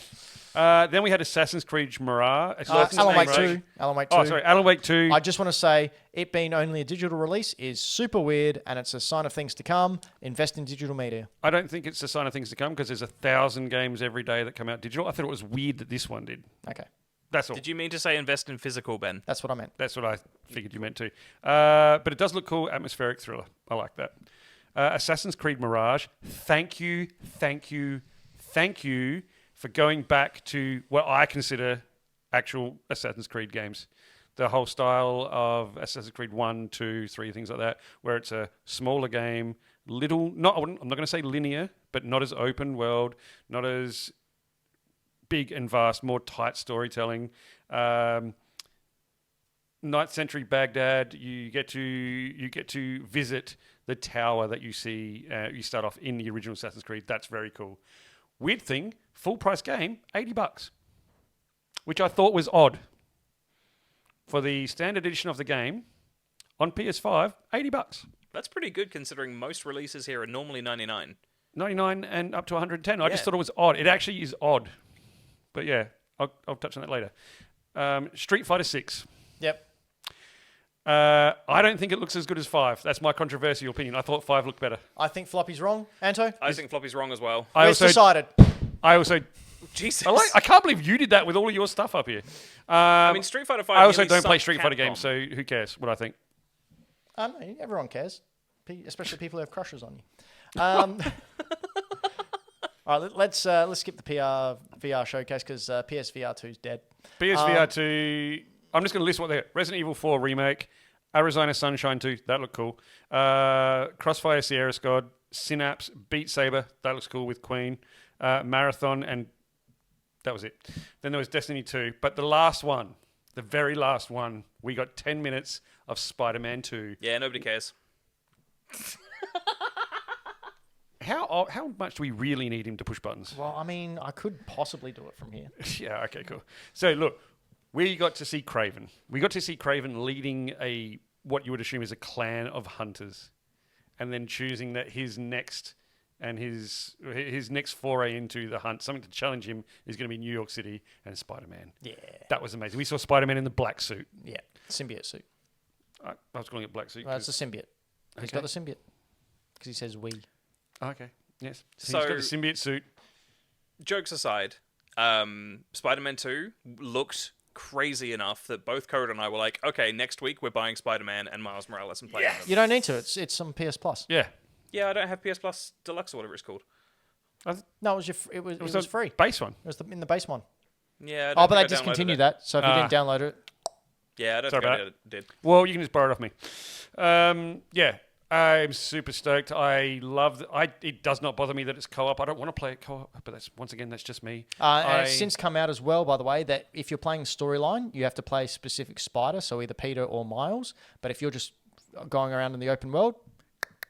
Then we had Assassin's Creed Mirage. Alan Wake 2. Alan Wake 2. Oh, sorry, Alan Wake 2. I just want to say, it being only a digital release is super weird, and it's a sign of things to come. Invest in digital media. I don't think it's a sign of things to come because there's 1,000 games every day that come out digital. I thought it was weird that this one did. Okay. That's all. Did you mean to say invest in physical, Ben? That's what I meant. That's what I figured you meant to. But it does look cool. Atmospheric thriller. I like that. Assassin's Creed Mirage. Thank you for going back to what I consider actual Assassin's Creed games. The whole style of Assassin's Creed 1, 2, 3, things like that, where it's a smaller game, I'm not going to say linear, but not as open world, not as big and vast, more tight storytelling. 9th century Baghdad, you get to visit the tower that you see. You start off in the original Assassin's Creed. That's very cool. Weird thing, full price game, $80, which I thought was odd. For the standard edition of the game on PS5, $80. That's pretty good considering most releases here are normally 99. 99 and up to 110. I just thought it was odd. It actually is odd. But yeah, I'll touch on that later. Street Fighter 6. Yep. I don't think it looks as good as 5. That's my controversial opinion. I thought 5 looked better. I think Floppy's wrong. Anto? I think Floppy's wrong as well. It's decided. I also... Jesus. I can't believe you did that with all of your stuff up here. I mean, Street Fighter 5... I also don't play Street Fighter games, so who cares what I think? No, everyone cares. Especially people who have crushes on you. All right, let's skip the VR showcase because PSVR 2 is dead. PSVR 2... I'm just going to list what they got. Resident Evil 4 Remake, Arizona Sunshine 2, that looked cool. Crossfire Sierra Squad, Synapse, Beat Saber, that looks cool with Queen. Marathon, and that was it. Then there was Destiny 2. But the last one, the very last one, we got 10 minutes of Spider-Man 2. Yeah, nobody cares. How much do we really need him to push buttons? Well, I mean, I could possibly do it from here. Yeah, okay, cool. So, look, We got to see Craven. We got to see Craven leading what you would assume is a clan of hunters, and then choosing that his next foray into the hunt, something to challenge him, is going to be New York City and Spider-Man. Yeah. That was amazing. We saw Spider-Man in the black suit. Yeah. Symbiote suit. I was calling it black suit. Well, it's a symbiote. He's got the symbiote. Because he says we. Okay. Yes. So- He's got the symbiote suit. Jokes aside, Spider-Man 2 looked crazy enough that both Coda and I were like, okay, next week we're buying Spider-Man and Miles Morales and playing them. You don't need to. It's on PS Plus. Yeah. Yeah, I don't have PS Plus Deluxe or whatever it's called. No, it was the free. Base one. It was in the base one. Yeah. Oh, but they discontinued that. So if you didn't download it, Yeah, I don't Sorry think I about did. Well, you can just borrow it off me. Yeah. I'm super stoked. I love it does not bother me that it's co-op. I don't want to play it co-op, but that's just me. and it's since come out as well, by the way, that if you're playing storyline, you have to play specific spider, so either Peter or Miles. But if you're just going around in the open world,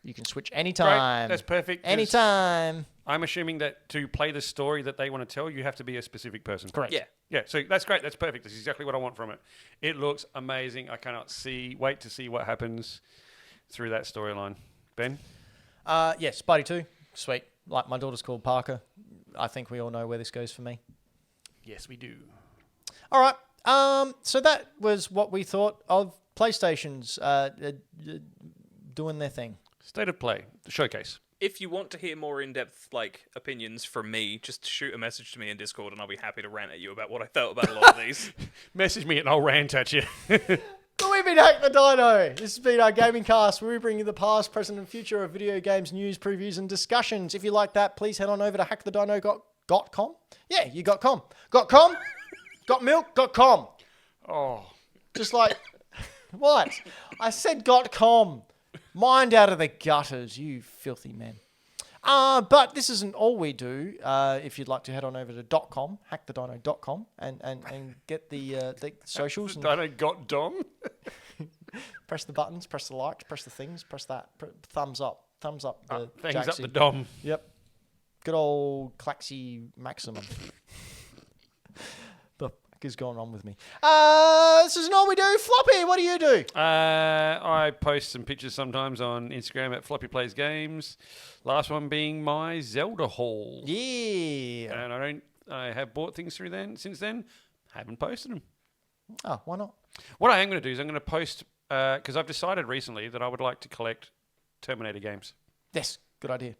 you can switch anytime. Great. That's perfect. 'Cause Anytime. I'm assuming that to play the story that they want to tell, you have to be a specific person. Correct. Yeah. Yeah, so that's great. That's perfect. That's exactly what I want from it. It looks amazing. I cannot wait to see what happens through that storyline. Ben? Yeah, Spidey 2. Sweet. Like, my daughter's called Parker. I think we all know where this goes for me. Yes, we do. All right. So that was what we thought of PlayStation's doing their thing. State of play, the showcase. If you want to hear more in-depth opinions from me, just shoot a message to me in Discord and I'll be happy to rant at you about what I felt about a lot of these. Message me and I'll rant at you. So we've been Hack the Dino. This has been our gaming cast where we bring you the past, present, and future of video games, news, previews, and discussions. If you like that, please head on over to hackthedino.com. Yeah, you got com. Got com? Got milk? Got com. Oh. Just like, what? I said got com. Mind out of the gutters, you filthy men. But this isn't all we do. If you'd like to head on over to .com, hackthedino.com, and get the socials. And Dino got Dom? press the buttons, press the likes, press the things, press that. Thumbs up. Thumbs up. Things up Jacksy. the Dom. Yep. Good old Claxy Maximum. The fuck is going on with me? This isn't all we do. Floppy, what do you do? I post some pictures sometimes on Instagram at Floppy Plays Games. Last one being my Zelda haul. Yeah. And I have bought things since then. Haven't posted them. Oh, why not? What I am going to do is I'm going to post, because I've decided recently that I would like to collect Terminator games. Yes, good idea.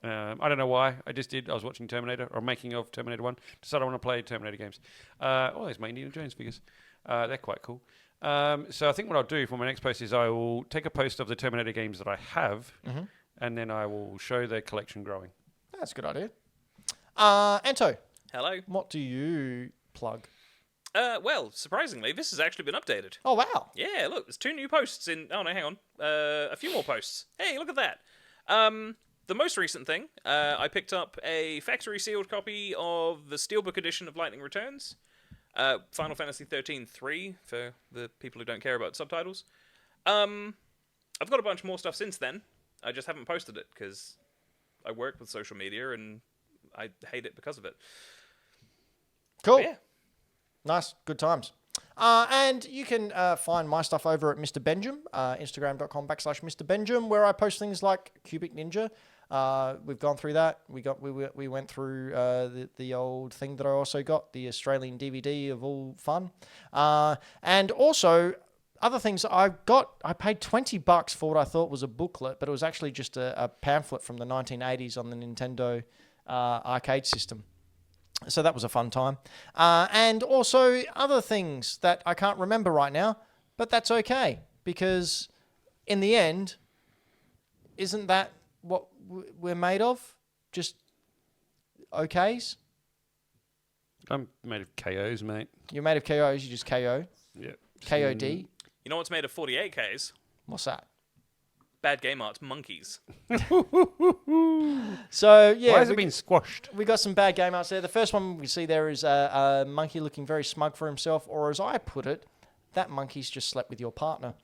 I don't know why. I just did. I was watching Terminator, or making of Terminator 1. Decided I want to play Terminator games. There's my Indiana Jones figures. They're quite cool. So I think what I'll do for my next post is I will take a post of the Terminator games that I have, and then I will show their collection growing. That's a good idea. Anto, Hello. what do you plug? Well, surprisingly, this has actually been updated. Oh, wow. Yeah, look, there's 2 new posts in... Oh, no, hang on. A few more posts. Hey, look at that. The most recent thing, I picked up a factory-sealed copy of the Steelbook edition of Lightning Returns. Final Fantasy 13-3, for the people who don't care about subtitles. I've got a bunch more stuff since then. I just haven't posted it, because I work with social media, and I hate it because of it. Cool. But yeah. Nice. Good times. And you can find my stuff over at Mr. Benjamin, Instagram.com/Mr. Benjamin, where I post things like Cubic Ninja. We've gone through that. We went through the old thing that I also got, the Australian DVD of all fun. And also other things that I got. I paid $20 for what I thought was a booklet, but it was actually just a pamphlet from the 1980s on the Nintendo arcade system. So that was a fun time. And also other things that I can't remember right now, but that's okay, because in the end, isn't that what we're made of? Just okays? I'm made of KOs, mate. You're made of KOs, you just KO. Yeah. KOD. You know what's made of 48Ks? What's that? Bad Game Art's monkeys. So, yeah. Why has it been squashed? We got some bad game arts there. The first one we see there is a monkey looking very smug for himself, or as I put it, that monkey's just slept with your partner.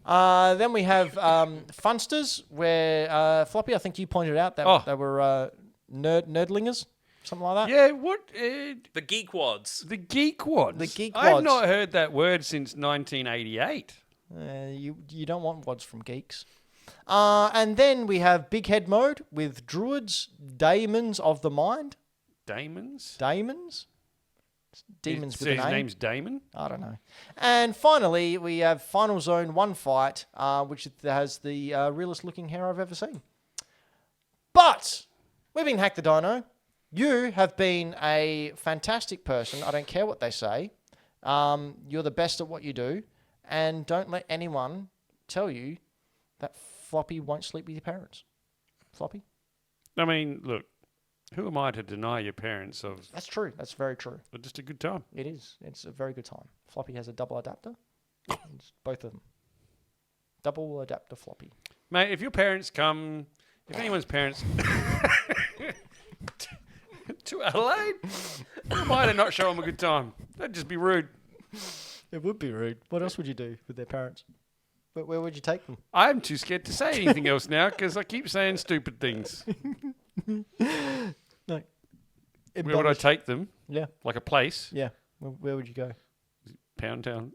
Then we have Funsters, where Floppy, I think you pointed out that they were nerdlingers. something like that. Yeah, what? The Geek Wads. The geek wads. The geek I've wads. not heard that word since 1988. You don't want wads from geeks. And then we have big head mode with druids, daemons of the mind. Daemons? Demons So with a his name. name's Damon? I don't know. And finally, we have Final Zone 1 fight, which has the realest looking hair I've ever seen. But we've been Hack the Dino. You have been a fantastic person. I don't care what they say. You're the best at what you do. And don't let anyone tell you that Floppy won't sleep with your parents. Floppy? I mean, look, who am I to deny your parents of That's true. That's very true. just a good time? It is. It's a very good time. Floppy has a double adapter. It's both of them. Double adapter Floppy. Mate, if your parents come, if anyone's parents to Adelaide, who am I to not show them a good time? That'd just be rude. It would be rude. What else would you do with their parents? Where would you take them? I'm too scared to say anything else now because I keep saying stupid things. No. Where would I take them? Yeah. Like a place? Yeah. Where would you go? Pound Town.